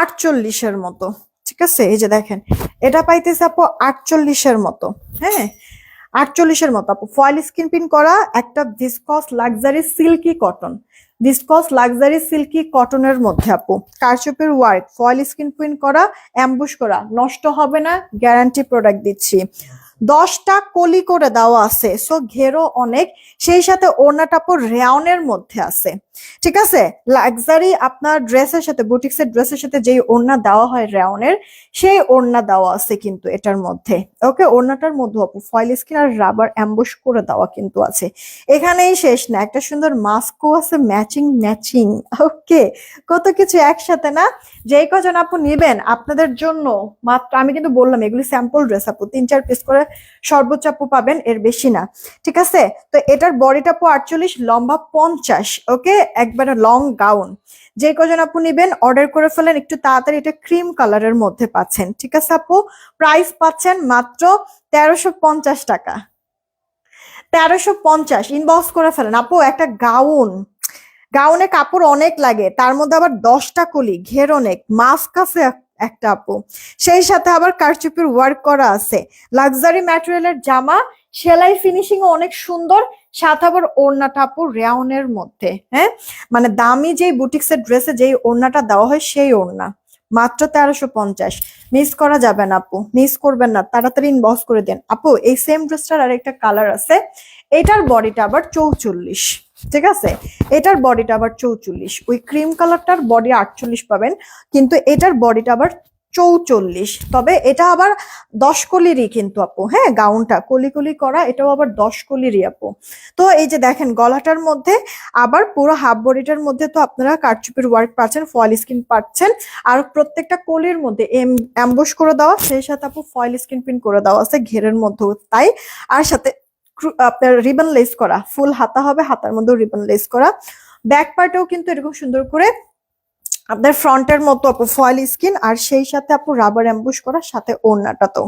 48-এর মতো, ঠিক আছে। এই যে দেখেন, এটা পাইতেছি আপু 48-এর মতো। হ্যাঁ, 48-এর মতো আপু, ফয়েল স্ক্রিন প্রিন্ট করা একটা viscose luxury silky cotton, viscose luxury silky কটনের মধ্যে আপু কারচুপির ওয়ার্ক, ফয়েল স্ক্রিন প্রিন্ট করা, অ্যাম্বুশ করা, নষ্ট হবে না, গ্যারান্টি প্রোডাক্ট দিচ্ছি। 10টা কলি করে দেওয়া আছে, সো ঘেরও অনেক, সেই সাথে ওড়নাটা পুরো রেয়নের মধ্যে আছে। ঠিক আছে, লাক্সারি আপনার ড্রেসের সাথে, বুটিক্সের ড্রেসের সাথে যেই ওড়না দেওয়া হয় রেয়নের, সেই ওড়না দেওয়া আছে কিন্তু এটার মধ্যে। ওকে, ওড়নাটার মধ্যে আপু ফয়েল স্কিন আর রাবার অ্যাম্বুশ করে দেওয়া কিন্তু আছে। এখানেই শেষ না, একটা সুন্দর মাস্কও আছে ম্যাচিং ম্যাচিং। ওকে, কত কিছু একসাথে না। যেই কজন আপু নিবেন আপনাদের জন্য মাত্র, আমি কিন্তু বললাম এগুলি স্যাম্পল ড্রেস আপু, 3-4 পিস করে সর্বোচ্চ আপু পাবেন, এর বেশি না। ঠিক আছে, তো এটার বডিটা আপু 48, লম্বা 50। ওকে, একবারে লং গাউন। যে কজন আপু নিবেন অর্ডার করে ফেলেন একটু তাড়াতাড়ি। এটা ক্রিম কালারের মধ্যে পাচ্ছেন। ঠিক আছে আপু, প্রাইস পাচ্ছেন মাত্র 1350 টাকা। 1350, ইনবক্স করে ফেলেন আপু। একটা গাউন, গাউনে কাপড় অনেক লাগে, তার মধ্যে আবার 10টা কলি, ঘের অনেক, মাস্ক আছে একটা আপু, সেই সাথে আবার কারচুপির ওয়ার্ক করা আছে, লাক্সারি ম্যাটেরিয়ালের জামা, সেলাই ফিনিশিং অনেক সুন্দর, সাথে আবার ওড়নাটা আপু রেয়নের মধ্যে। হ্যাঁ, মানে দামি যেই বুটিক্সের ড্রেসে যেই ওড়নাটা দেওয়া হয় সেই ওড়না, মাত্র 1350। মিস করা যাবে না আপু, মিস করবেন না, তাড়াতাড়ি ইনবক্স করে দেন আপু। এই সেম ড্রেসটার আরেকটা কালার আছে, এটার বডিটা আবার 44। ঠিক আছে, এটার বডিটা আবার 44, ওই ক্রিম কালারটার বডি 48 পাবেন, কিন্তু এটার বডিটা আবার 44। তবে এটা আবার 10 কলিরই কিন্তু আপু। হ্যাঁ, গাউনটা কলি কলি করা, এটাও আবার 10 কলিরই আপু। তো এই যে দেখেন গলাটার মধ্যে আবার পুরো হাফ বডিটার মধ্যে তো আপনারা কারচুপির ওয়ার্ক পাচ্ছেন, ফয়েল স্কিন পাচ্ছেন, আর প্রত্যেকটা কলির মধ্যে অ্যাম্বুশ করে দেওয়া, সেই সাথে আপু ফয়েল স্কিন প্রিন্ট করে দেওয়া আছে ঘেরের মধ্যেও তাই, আর সাথে আপনার রিবন লেস করা, ফুল হাতা হবে, হাতার মধ্যে রিবন লেস করা। ব্যাক পার্টেও কিন্তু এরকম সুন্দর করে আপনার ফ্রন্টের মতো আপু ফয়েল স্কিন, আর সেই সাথে আপু রাবার অ্যাম্বুশ করা, সাথে ওড়নাটা তো,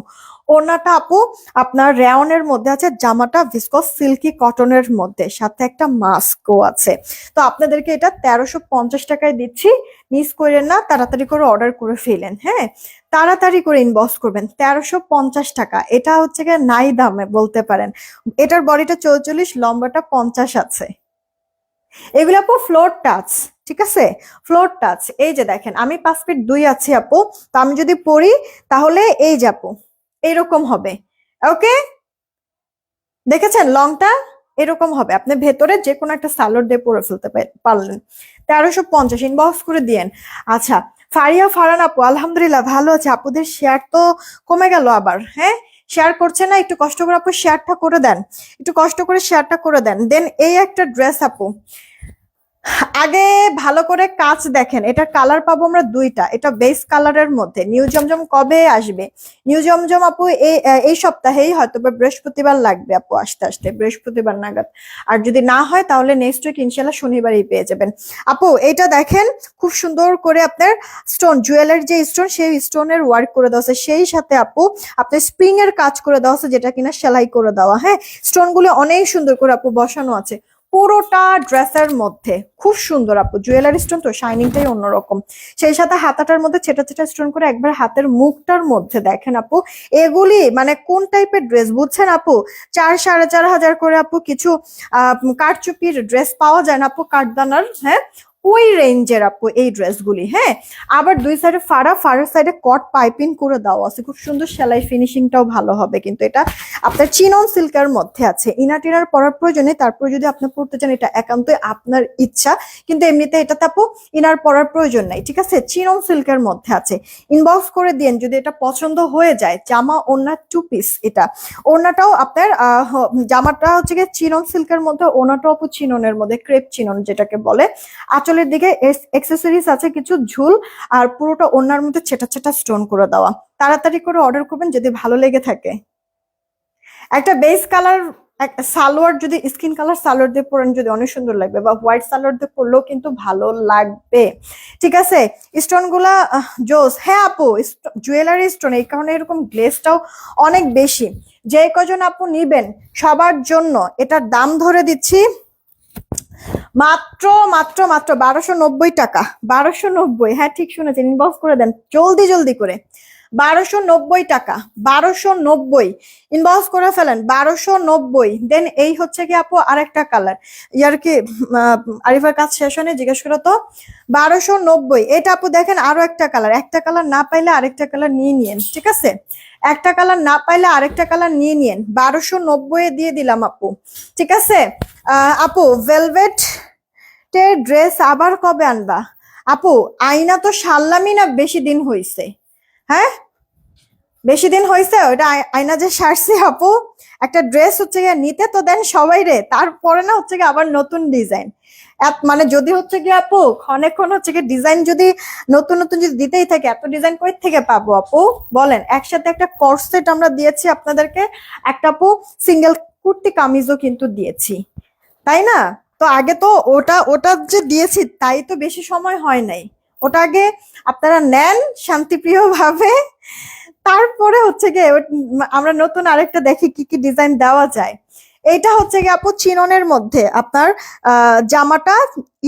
ওড়নাটা আপু আপনার রেয়নের মধ্যে আছে, জামাটা ভিসকস সিল্কি কটনের মধ্যে, সাথে একটা মাস্কও আছে। তো আপনাদেরকে এটা 1350 টাকায় দিচ্ছি, মিস করেন না, তাড়াতাড়ি করে অর্ডার করে ফেলেন। হ্যাঁ, তাড়াতাড়ি করে ইনবক্স করবেন। 1350 টাকা, এটা হচ্ছে গিয়ে নাই দামে বলতে পারেন। এটার বডিটা 44, লম্বাটা 50 আছে। এগুলো আপু ফ্লোর টাচ। ঠিক আছে, ফ্লোর টাচ। এই যে দেখেন আমি 5 ফিট 2 আছি আপু, তো আমি যদি পরি তাহলে এই যে আপু এরকম হবে। ওকে, দেখেছেন লংটা এরকম হবে, আপনি ভেতরে যে কোনো একটা সালোয়ার দিয়ে পরে ফেলতে পারলেন। 1350, ইনবক্স করে দিয়েন। আচ্ছা, ফারিয়া ফারান আপু আলহামদুলিল্লাহ ভালো আছে। আপুদের শেয়ার তো কমে গেল আবার। হ্যাঁ, শেয়ার করছে না, একটু কষ্ট করে আপু শেয়ারটা করে দেন, একটু কষ্ট করে শেয়ারটা করে দেন। দেন এই একটা ড্রেস আপু, আগে ভালো করে কাজ দেখেন, এটা কালার পাবো আমরা 2টা, এটা বেস কালারের মধ্যে। নিউ জমজম কবে আসবে? নিউ জমজম আপু এই সপ্তাহেই, হয়তো বা বৃহস্পতিবার লাগবে আপু, আসতে আসতে বৃহস্পতিবার নাগাদ। আর যদি না হয় তাহলে নেক্সট উইক ইনশাল্লাহ শনিবারই পেয়ে যাবেন আপু। এটা দেখেন খুব সুন্দর করে আপনার স্টোন, জুয়েলার যে স্টোন, সেই স্টোনের ওয়ার্ক করে দেওয়া আছে, সেই সাথে আপু আপনার স্প্রিং এর কাজ করে দেওয়া আছে, যেটা কিনা সেলাই করে দেওয়া। হ্যাঁ, স্টোন গুলো অনেক সুন্দর করে আপু বসানো আছে পুরোটা ড্রেসের মধ্যে, খুব সুন্দর আপু। জুয়েলারি স্টোন তো শাইনিংটাই অন্যরকম। সেই সাথে হাতাটার মধ্যে ছেটা ছেটা স্টোন করে একবার হাতের মুখটার মধ্যে দেখেন আপু, এগুলি মানে কোন টাইপের ড্রেস বুঝছেন আপু? 4-4.5 হাজার করে আপু কিছু কারচুপির ড্রেস পাওয়া যায় না আপু, কাঠদানার। হ্যাঁ, ওই রেঞ্জের আপু এই ড্রেসগুলি। হ্যাঁ, আবার দুই সাইডে ফাড়ার সাইডে কট পাইপিং করে দেওয়া আছে, খুব সুন্দর সেলাই ফিনিশিংটাও ভালো হবে। কিন্তু এটা আপনার চিনন সিল্কের মধ্যে আছে, ইনার টিনার পরার প্রয়োজনে, তারপর যদি আপনি পড়তে চান এটা একান্তই আপনার ইচ্ছা, কিন্তু এমনিতে এটাতে আপু ইনার পরার প্রয়োজন নাই। ঠিক আছে, চিনন সিল্কের মধ্যে আছে, ইনবক্স করে দিন যদি এটা পছন্দ হয়ে যায়। জামা ওড়না 2 পিস, এটা ওড়নাটাও আপনার জামাটা হচ্ছে গিয়ে চিনন সিল্কের মধ্যে, ওড়নাটাও আপু চিননের মধ্যে, ক্রেপ চিনন যেটাকে বলে। আঁচলের দিকে এক্সেসরিজ আছে কিছু ঝুল, আর পুরোটা ওড়নার মধ্যে ছেটা ছেটা স্টোন করে দেওয়া। তাড়াতাড়ি করে অর্ডার করবেন যদি ভালো লেগে থাকে। একটা বেস কালার সালোয়ার, যদি স্কিন কালার সালোয়ার দিয়ে পরেন যদি অনেক সুন্দর লাগবে, বা হোয়াইট সালোয়ার দিয়ে পরলেও কিন্তু ভালো লাগবে। ঠিক আছে, স্টোন গুলা জোস। হ্যাঁ আপু, জুয়েলারি স্টোন, এই কারণে এরকম গ্লেজটাও অনেক বেশি। যে কজন আপু নিবেন সবার জন্য এটার দাম ধরে দিচ্ছি মাত্র মাত্র মাত্র 1290 টাকা। 1290, হ্যাঁ ঠিক শুনেছেন, ইনবক্স করে দেন জলদি জলদি করে। 1290 টাকা, 1290 ইনবক্স করে ফেলেন, 1290। দেন এই হচ্ছে কি আপু আরেকটা কালার, ইয়ার কি আরিফার কাজ শেষ হয়নি, জিজ্ঞেস করো তো। 1290 এটা আপু দেখেন আরো একটা কালার, একটা কালার না পাইলে আরেকটা কালার নিয়ে নিয়েন, ঠিক আছে, একটা কালার না পাইলে আরেকটা কালার নিয়ে নিয়েন। 1290 দিয়ে দিলাম আপু, ঠিক আছে। আপু ভেলভেট ড্রেস আবার কবে আনবা? আপু আইনা তো সারলামই না, বেশি দিন হইছে, হ্যাঁ বেশি দিন হয়েছে ওটা আয়না যে সারছি আপু, একটা ড্রেস হচ্ছে গিয়ে নিতে তো দেন সবাই রে, তারপরে না হচ্ছে গিয়ে আবার নতুন ডিজাইন, মানে যদি হচ্ছে গিয়ে আপু ক্ষণ হচ্ছে গিয়ে ডিজাইন যদি নতুন নতুন যদি দিতেই থাকে, এত ডিজাইন কই থেকে পাবো আপু বলেন। একসাথে একটা কর্সেট আমরা দিয়েছি আপনাদেরকে, একটা আপু সিঙ্গেল কুর্তি কামিজও কিন্তু দিয়েছি, তাই না? তো আগে তো ওটা ওটা যে দিয়েছি তাই তো বেশি সময় হয় নাই, ওটা আগে আপনারা নেন শান্তিপ্রিয় ভাবে, তারপরে হচ্ছে গিয়ে আমরা নতুন আরেকটা দেখি কি কি ডিজাইন দেওয়া যায়। এইটা হচ্ছে গিয়ে আপু চিননের মধ্যে আপনার জামাটা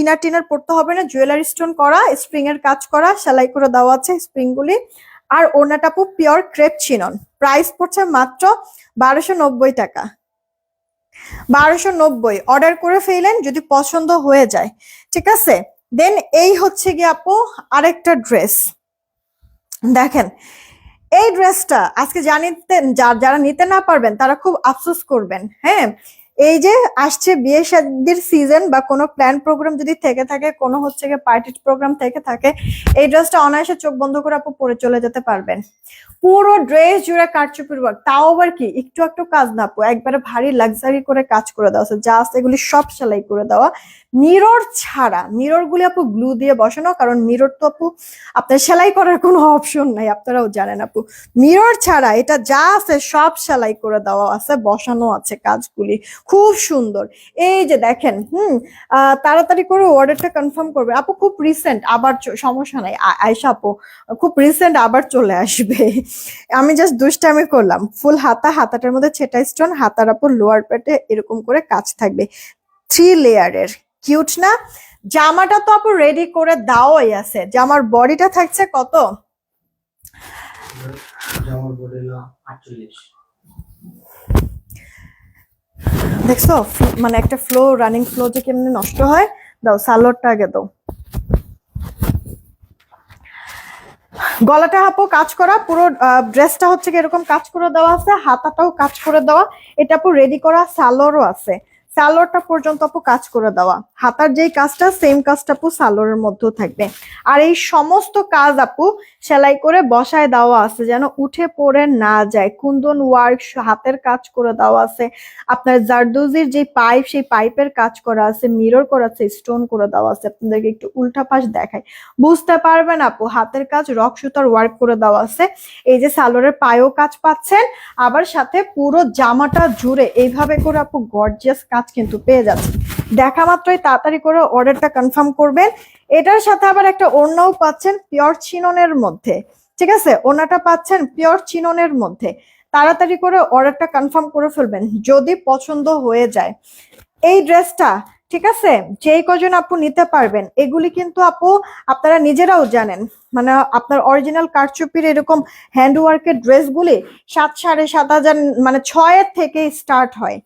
ইনার টিনার পড়তে হবে না, জুয়েলারি স্টোন করা, স্প্রিং এর কাজ করা, সেলাই করে দেওয়া আছে স্প্রিং গুলি, আর ওনাটা আপু পিওর ক্রেপ চিনন, প্রাইস পড়ছে মাত্র 1290 টাকা। 1290 অর্ডার করে ফেলেন যদি পছন্দ হয়ে যায়, ঠিক আছে। দেন এই হচ্ছে গিয়ে আপু আরেকটা ড্রেস দেখেন, এই ড্রেসটা আজকে জানিতে যারা নিতে না পারবেন তারা খুব আফসোস করবেন, হ্যাঁ। এই যে আসছে বিয়ে শাদীর সিজন বা কোনো প্ল্যান প্রোগ্রাম যদি থেকে থাকে, কোনো হচ্ছে গিয়ে পার্টি প্রোগ্রাম থেকে থাকে, এই ড্রেসটা অনায়াসে চোখ বন্ধ করে আপু পরে চলে যেতে পারবেন। পুরো ড্রেস জুড়ে কারচুপির ওয়ার্ক, তাও আবার কি একটু একটু কাজ না আপু, একবারে ভারী লাক্সারি করে কাজ করে দেওয়া আছে, জাস্ট এগুলি সব সেলাই করে দেওয়া, মিরর ছাড়া। মিরর গুলি আপু গ্লু দিয়ে বসানো, কারণ মিরর তো আপু আপনার সেলাই করার কোনো অপশন নাই, আপনারাও জানেন আপু। মিরর ছাড়া এটা যা আছে সব সেলাই করে দেওয়া আছে, বসানো আছে কাজগুলি, খুব সুন্দর। এই যে দেখেন, তাড়াতাড়ি করে অর্ডারটা কনফার্ম করবে আপু, খুব রিসেন্ট আবার সমস্যা নাই আয়শা আপু, খুব রিসেন্ট আবার চলে আসবে। আমি জাস্ট দুষ্টামি করলাম। ফুল হাতা, হাতাটার মধ্যে ছেটা স্টোন, হাতার আপু লোয়ার পেটে এরকম করে কাজ থাকবে, 3 লেয়ারের, কিউট না? জামাটা তো আপু রেডি করে দাওই আছে, জামার বডিটা থাকছে কত, দেখছো মানে একটা ফ্লো, রানিং ফ্লো যে কেমনে নষ্ট হয়। দাও সালোয়ারটা আগে দাও। গলাটা আপু কাজ করা, পুরো ড্রেসটা হচ্ছে কি এরকম কাজ করে দেওয়া আছে, হাতাটাও কাজ করে দেওয়া, এটা আপু রেডি করা সালোয়ারও আছে, সালোয়ারটা পর্যন্ত আপু কাজ করে দেওয়া, হাতার যেই কাজটা সেম কাজটা আপু সালোয়ারের মধ্যেও থাকবে। আর এই সমস্ত কাজ আপু সেলাই করে বসায় দেওয়া আছে যেন উঠে পড়ে না যায়, কুন্দন ওয়ার্ক হাতের কাজ করে দেওয়া আছে, আপনার জারদোজির যে পাইপ সেই পাইপের কাজ করা আছে, মিরর করা আছে, স্টোন করে দেওয়া আছে। আপনাদেরকে একটু উল্টা পাশ দেখাই, বুঝতে পারবেন আপু, হাতের কাজ রক সুতার ওয়ার্ক করে দেওয়া আছে। এই যে সালোয়ারের পায়েও কাজ পাচ্ছেন, আবার সাথে পুরো জামাটা জুড়ে এইভাবে করে আপু গর্জিয়াস কাজ কিন্তু পেয়ে যাচ্ছে। দেখা মাত্রই তাড়াতাড়ি করে অর্ডারটা কনফার্ম করবেন। এটার সাথে আবার একটা ওড়নাও পাচ্ছেন পিওর চিননের মধ্যে, ঠিক আছে, ওড়নাটা পাচ্ছেন পিওর চিননের মধ্যে। তাড়াতাড়ি করে অর্ডারটা কনফার্ম করে ফেলবেন যদি পছন্দ হয়ে যায় এই ড্রেসটা, ঠিক আছে। যেই কজন আপু নিতে পারবেন, এগুলি কিন্তু আপু আপনারা নিজেরাও জানেন, মানে আপনার অরিজিনাল কারচুপির এরকম হ্যান্ডওয়ার্কের ড্রেসগুলি 7,500-7,000 মানে 6 থেকে স্টার্ট হয়,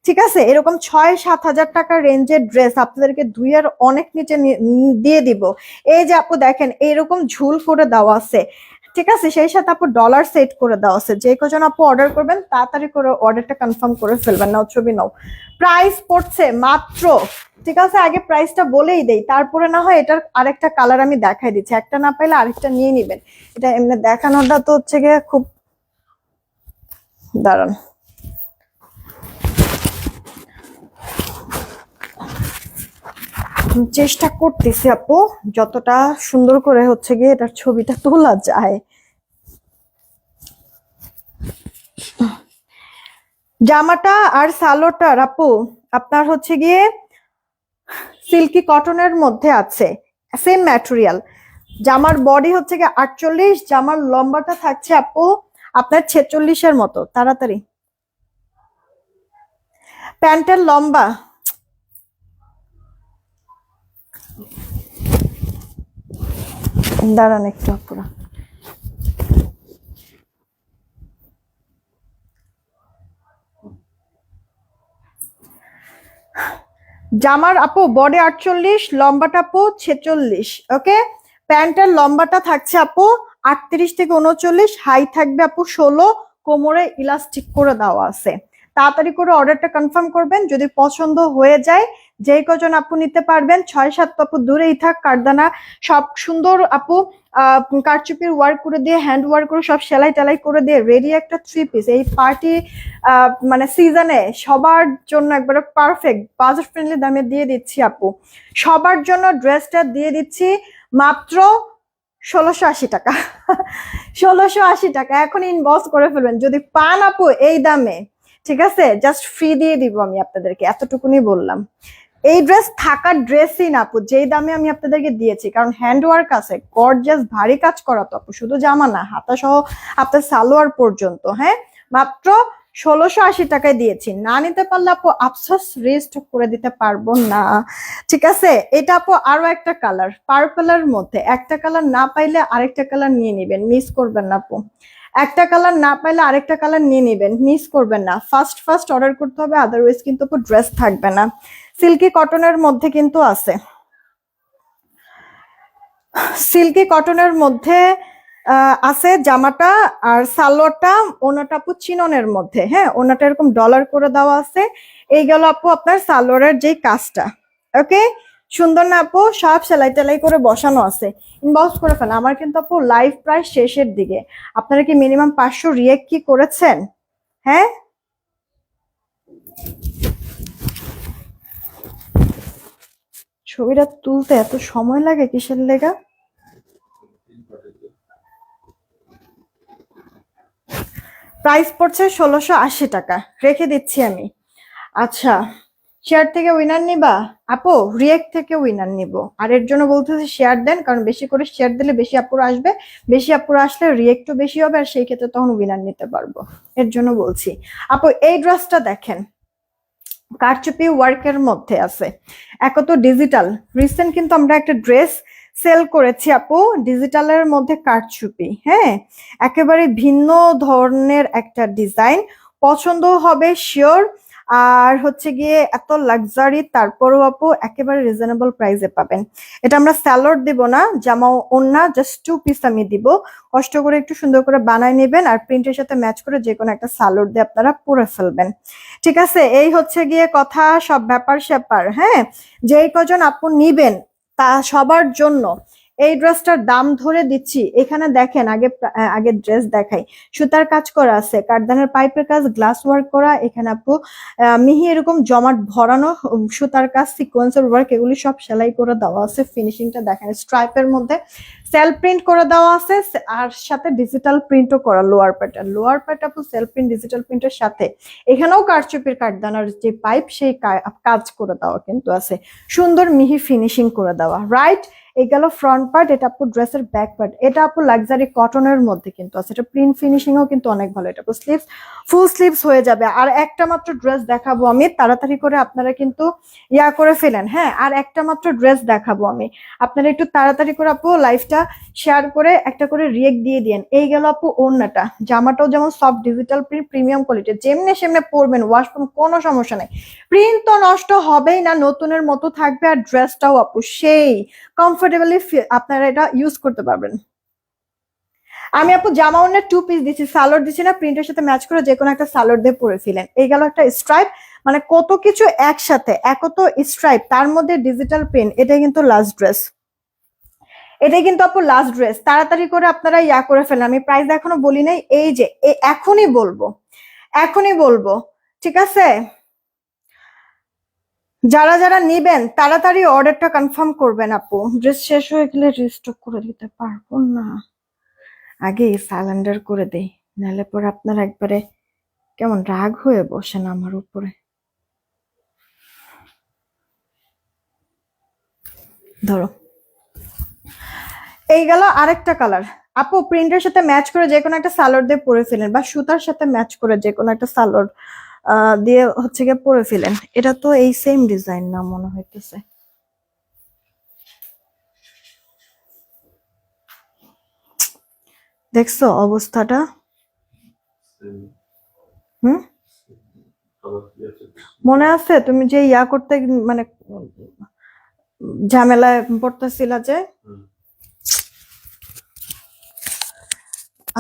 ঠিক আছে। এরকম 6-7 হাজার টাকার রেঞ্জের ড্রেস আপনাদেরকে 2 এর অনেক নিচে দিয়ে দিব। এই যে আপু দেখেন এইরকম ঝুল করে দেওয়া আছে, ঠিক আছে, সেই সাথে আপু ডলার সেট করে দেওয়া আছে। যে কজন আপু অর্ডার করবেন তাড়াতাড়ি করে অর্ডারটা কনফার্ম করে ফেলবেন, নাও ছবি নাও। প্রাইস পড়ছে মাত্র, ঠিক আছে, আগে প্রাইসটা বলেই দেই, তারপরে না হয় এটার আরেকটা কালার আমি দেখাই দিচ্ছি, একটা না পাইলে আরেকটা নিয়ে নিবেন। এটা এমনি দেখানোটা তো হচ্ছে গিয়ে খুব, দাঁড়ান চেষ্টা করতেছি আপু যতটা সুন্দর করে হচ্ছে গিয়ে এটার ছবিটা তোলা যায়। জামাটা আর সালোয়ারটা আপু আপনার হচ্ছে গিয়ে সিল্কি কটনের মধ্যে আছে, সেম ম্যাটেরিয়াল। জামার বডি হচ্ছে গিয়ে 48, জামার লম্বাটা থাকছে আপু আপনার 46-এর মতো। তাড়াতাড়ি প্যান্টের লম্বা, দাঁড়ান একটু আপুরা, জামার আপু বডি 48, লম্বাটা আপু 46। ওকে, প্যান্টের লম্বাটা থাকছে আপু 38 থেকে 39, হাই থাকবে আপু 16, কোমরে ইলাস্টিক করে দেওয়া আছে। তাড়াতাড়ি করে অর্ডারটা কনফার্ম করবেন, যদি পছন্দ হয়ে যায় যেই কজন আপু নিতে পারবেন, 6-7 আপু দূরেই থাক, কারদানা সব সুন্দর আপু কারচুপির ওয়ার্ক করে দিয়ে, হ্যান্ড ওয়ার্ক করে, সব সেলাই টেলাই করে দিয়ে রেডি একটা 3 পিস এই পার্টি মানে সিজনে সবার জন্য একবারে পারফেক্ট বাজেট ফ্রেন্ডলি দামে দিয়ে দিচ্ছি আপু। সবার জন্য ড্রেসটা দিয়ে দিচ্ছি মাত্র 1680 টাকা। 1680 টাকা এখন ইনবক্স করে ফেলবেন যদি পান আপু এই দামে। ঠিক আছে, জাস্ট ফ্রি দিয়ে দিব আমি আপনাদেরকে, এতটুকুনি বললাম। এই ড্রেস থাকার ড্রেসই না আপু, যেই দামে আমি আপনাদেরকে দিয়েছি, কারণ হ্যান্ড ওয়ার্ক আছে, গর্জিয়াস ভারী কাজ করা তো আপু, শুধু জামা না, হাতা সহ আপনার সালোয়ার পর্যন্ত। হ্যাঁ, মাত্র 1680 টাকায় দিয়েছি। না নিতে পারলে আপু আফসোস, রেজিস্টার করে দিতে পারবো না। ঠিক আছে, এটা আপু আরো একটা কালার, পার্পলের মধ্যে। একটা কালার না পাইলে আরেকটা কালার নিয়ে নিবেন, মিস করবেন না আপু। একটা কালার না পাইলে আরেকটা কালার নিয়ে নিবেন, মিস করবেন না। ফার্স্ট ফার্স্ট অর্ডার করতে হবে, আদারওয়াইজ কিন্তু আপু ড্রেস থাকবে না। সিল্কি কটনের মধ্যে কিন্তু আছে, সিল্কি কটনের মধ্যে আছে জামাটা, আর সালোয়ারটা, ওনাটা আপু চিননের মধ্যে। হ্যাঁ, ওনাটা এরকম ডলার করে দেওয়া আছে। এই গেল আপু আপনার সালোয়ারের যেই কাজটা। ওকে, সুন্দর না আপু? সব সেলাই টেলাই করে বসানো আছে। ইনবক্স করে ফেলেন। আমার কিন্তু আপু লাইভ প্রায় শেষের দিকে। আপনারা কি মিনিমাম 500 রিয়েক্ট কি করেছেন? হ্যাঁ, ছবিটা তুলতে এত সময় লাগে কিসের লেগা? প্রাইস পড়ছে 1680 টাকা, রেখে দিচ্ছি আমি। আচ্ছা, শেয়ার থেকে উইনার নিবা আপু? রিয়েক্ট থেকে উইনার নিব। আর এর জন্য বলতেছি শেয়ার দেন, কারণ বেশি করে শেয়ার দিলে বেশি আপুরা আসবে, বেশি আপুরা আসলে রিয়েক্টও বেশি হবে, আর সেই ক্ষেত্রে তখন উইনার নিতে পারবো। এর জন্য বলছি। আপু এই ড্রেসটা দেখেন, কারচুপি ওয়ার্কের মধ্যে আছে, এক তো ডিজিটাল। রিসেন্ট কিন্তু আমরা একটা ড্রেস সেল করেছি আপু ডিজিটালের মধ্যে কারচুপি। হ্যাঁ, একেবারে ভিন্ন ধরনের একটা ডিজাইন, পছন্দ হবে শিওর। আর হচ্ছে গিয়ে এত লাক্সারি, তারপরও আপু একেবারে রিজনেবল প্রাইসে পাবেন। এটা আমরা স্যালোড দিব না, জামা ওন্না জাস্ট 2 পিস আমি দিব। কষ্ট করে একটু সুন্দর করে বানায় নেবেন, আর প্রিন্টের সাথে ম্যাচ করে যে কোনো একটা স্যালোড দিয়ে আপনারা পরে ফেলবেন। ঠিক আছে, এই হচ্ছে গিয়ে কথা, সব ব্যাপার স্যাপার। হ্যাঁ, যেই কজন আপু নিবেন তা সবার জন্য এই ড্রেসটার দাম ধরে দিচ্ছি। এখানে দেখেন, আগে ড্রেস দেখাই। সুতার কাজ করা আছে, কাঠদানের পাইপের কাজ, গ্লাস ওয়ার্ক করা। এখানে আপু মিহি এরকম জমাট ভরানো সুতার কাজ, সিকোয়েন্সের ওয়ার্ক, এগুলি সব সেলাই করে দেওয়া আছে। ফিনিশিংটা দেখেন, স্ট্রাইপের মধ্যে সেলফ প্রিন্ট করে দেওয়া আছে, আর সাথে ডিজিটাল প্রিন্টও করা। লোয়ার প্যাট আপু সেলফ প্রিন্ট ডিজিটাল প্রিন্টের সাথে এখানেও কারচুপির কাঠদানার যে পাইপ, সেই কাজ করে দেওয়া কিন্তু আছে। সুন্দর মিহি ফিনিশিং করে দেওয়া। রাইট, এই গেল ফ্রন্ট পার্ট। এটা আপু ড্রেসের ব্যাক পার্ট। এটা আপু লাক্সারি কটনের মধ্যে কিন্তু আছে, এটা প্রিন্ট ফিনিশিংও কিন্তু অনেক ভালো। এটা আপু স্লিভস, ফুল স্লিভস হয়ে যাবে। আর একটা মাত্র ড্রেস দেখাবো আমি, তাড়াতাড়ি করে আপনারা কিন্তু ইয়া করে ফেলেন। হ্যাঁ, আর একটা মাত্র ড্রেস দেখাবো আমি, আপনারা একটু তাড়াতাড়ি করে আপু লাইভটা শেয়ার করে একটা করে রিয়েক্ট দিয়ে দিন। এই গেল আপু ওড়নাটা, জামাটাও যেমন soft digital print, premium quality, যেমনি সেমনি পরবেন, ওয়াশ করবেন, কোনো সমস্যা নেই। প্রিন্ট তো নষ্ট হবেই না, নতুনের মতো থাকবে। আর ড্রেসটাও আপু সেই কমফোর্টেবলি আপনারা এটা ইউজ করতে পারবেন। আমি আপু জামা ওড়নার 2 পিস দিচ্ছি, সালোয়ার দিচ্ছি না, প্রিন্টের সাথে ম্যাচ করে যে কোনো একটা সালোয়ার দিয়ে পরে ফেলেন। এই গেল একটা স্ট্রাইপ, মানে কত কিছু একসাথে, একত স্ট্রাইপ, তার মধ্যে ডিজিটাল প্রিন্ট। এটা কিন্তু লাস্ট ড্রেস, এটাই কিন্তু আপু লাস্ট ড্রেস। তাড়াতাড়ি করে আপনারা ইয়া করে ফেলেন। আমি প্রাইস এখনো বলি নাই, এই যে এখনই বলবো, এখনই বলবো। ঠিক আছে, যারা যারা নিবেন তাড়াতাড়ি অর্ডারটা কনফার্ম করবেন আপু, ড্রেস শেষ হয়ে গেলে রিস্টক করে দিতে পারবো না। আগে সারেন্ডার করে দেই, নাহলে পরে আপনারা একবারে কেমন রাগ হয়ে বসেন আমার উপরে। ধরো, এই গেল আরেকটা কালার। আপু প্রিন্টের সাথে ম্যাচ করে যে কোনো একটা সালোয়ার দিয়ে পরে ফেলেন, বা সুতার সাথে ম্যাচ করে যে কোনো একটা সালোয়ার দিয়ে হচ্ছে গিয়ে পরে ফেলেন। এটা তো এই সেম ডিজাইন না মনে হইতেছে। দেখছো অবস্থাটা? হুম, মনে আছে তুমি যে ইয়া করতে মানে ঝামেলায় পড়তেছিলা যে?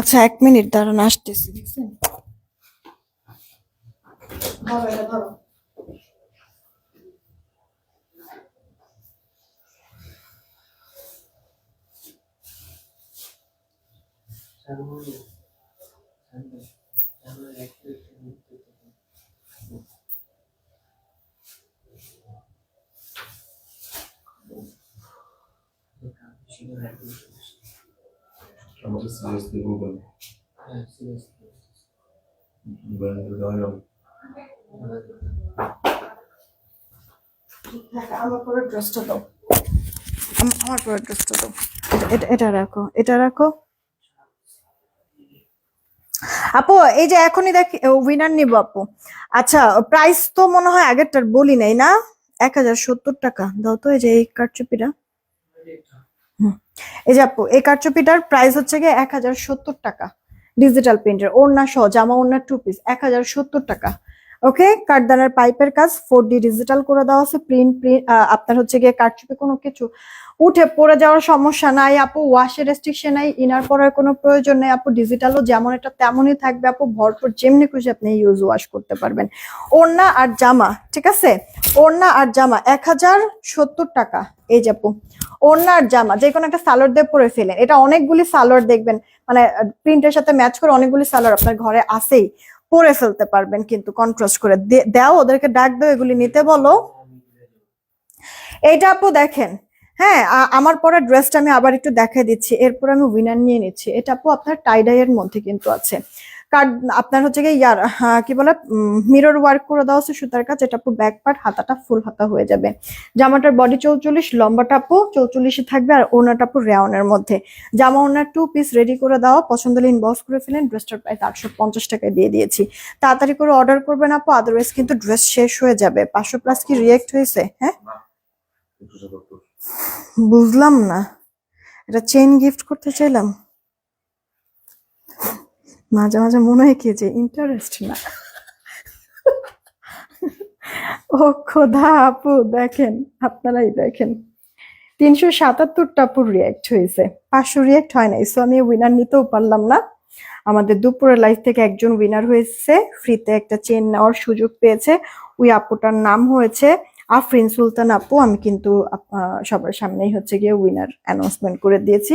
আচ্ছা 1 মিনিট দাঁড়ান, আসতেছি। দেখছেন ধরো এটা ধরো। আমাদের সিরিয়াসলি গুগল ব্যান্ডের গায়ে আমার পরে ড্রেসটা দাও, আমার পরে ড্রেসটা দাও। এটা রাখো, এটা রাখো। আপু এই যে এখনই দেখ উইনার নিব আপু। আচ্ছা প্রাইস তো মনে হয় আগেরটার বলি নাই না? 1070 টাকা দাও তো। এই যে এই কারচুপিটা, এই যে আপু এই কারচুপিটার প্রাইস হচ্ছে গিয়ে 1070 টাকা। ডিজিটাল প্রিন্টের ওড়না সহ, জামা ওড়না 2 পিস, 1070 টাকা। ওকে, কাঠদানার পাইপের কাজ 4D ডিজিটাল করে দেওয়া আছে। প্রিন্ট আপনার হচ্ছে গিয়ে কারচুপি কোনো কিছু উঠে পড়ে যাওয়ার সমস্যা নাই আপু, ওয়াশের রেস্ট্রিকশন নাই, ইনার পরার কোনো প্রয়োজন নেই আপু। ডিজিটালও যেমন এটা তেমনই থাকবে আপু, ভরপুর যেমনি খুশি আপনি ইউজ ওয়াশ করতে পারবেন। ওড়না আর জামা, ঠিক আছে, ওড়না আর জামা 1070 টাকা। এই যে আপু ওড়না আর জামা যে কোনো একটা সালোয়ার দিয়ে পরে ফেলেন, এটা অনেকগুলি সালোয়ার দেখবেন মানে প্রিন্টের সাথে ম্যাচ করে অনেকগুলি সালোয়ার আপনার ঘরে আছেই, পরে ফেলতে পারবেন। কিন্তু কন্ট্রাস্ট করে দাও, ওদেরকে ডাক দাও, এগুলি নিতে বলো। এইটা আপু দেখেন, হ্যাঁ আমার পরা ড্রেসটা আমি আবার একটু দেখাই দিচ্ছি, এরপর আমি উইনার নিয়ে নিচ্ছি। এটা আপু আপনার টাইডাই এর মধ্যে কিন্তু আছে, কার্ড আপনার হচ্ছে গিয়ে ইয়ার কি বলে মিরর ওয়ার্ক করে দেওয়া আছে সুতার কাজ। এটা আপু ব্যাক পার্ট, হাতাটা ফুল হাতা হয়ে যাবে। জামাটার বডি 44, লম্বাটা আপু 44 থাকবে, আর ওনাটা আপু রেওনের মধ্যে। জামা ওনার 2 পিস রেডি করে দেওয়া, পছন্দ হলে ইনবক্স করে ফেলেন। ড্রেসটার প্রাইস 850 টাকায় দিয়ে দিয়েছি। তাড়াতাড়ি করে অর্ডার করবেন আপু, আদারওয়াইজ কিন্তু ড্রেস শেষ হয়ে যাবে। 500+ কি রিয়েক্ট হয়েছে? হ্যাঁ বুঝলাম না, এটা চেইন গিফট করতে চাইলাম। মাঝে মাঝে মনে হয় কি যে ইন্টারেস্ট না। ও খোদা আপু দেখেন, আপনারাই দেখেন 377টা আপু রিয়াক্ট হয়েছে, 500 রিয়াক্ট হয় নাই। সো আমি উইনার নিতেও পারলাম না। আমাদের দুপুরের লাইফ থেকে একজন উইনার হয়েছে, ফ্রিতে একটা চেন নেওয়ার সুযোগ পেয়েছে। ওই আপুটার নাম হয়েছে আফরিন সুলতান আপু। আমি কিন্তু সবার সামনেই হচ্ছে গিয়ে উইনার অ্যানাউন্সমেন্ট করে দিয়েছি।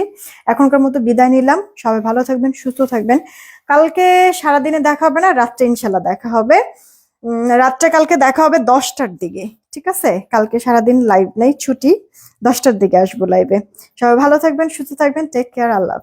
এখনকার মতো বিদায় নিলাম, সবাই ভালো থাকবেন, সুস্থ থাকবেন। কালকে সারাদিনে দেখা হবে না, রাত্রে ইনশাল্লাহ দেখা হবে। রাত্রে কালকে দেখা হবে 10টার দিকে, ঠিক আছে? কালকে সারাদিন লাইভ নেই, ছুটি। 10টার দিকে আসবো লাইভে। সবাই ভালো থাকবেন, সুস্থ থাকবেন, টেক কেয়ার, আল্লাহ।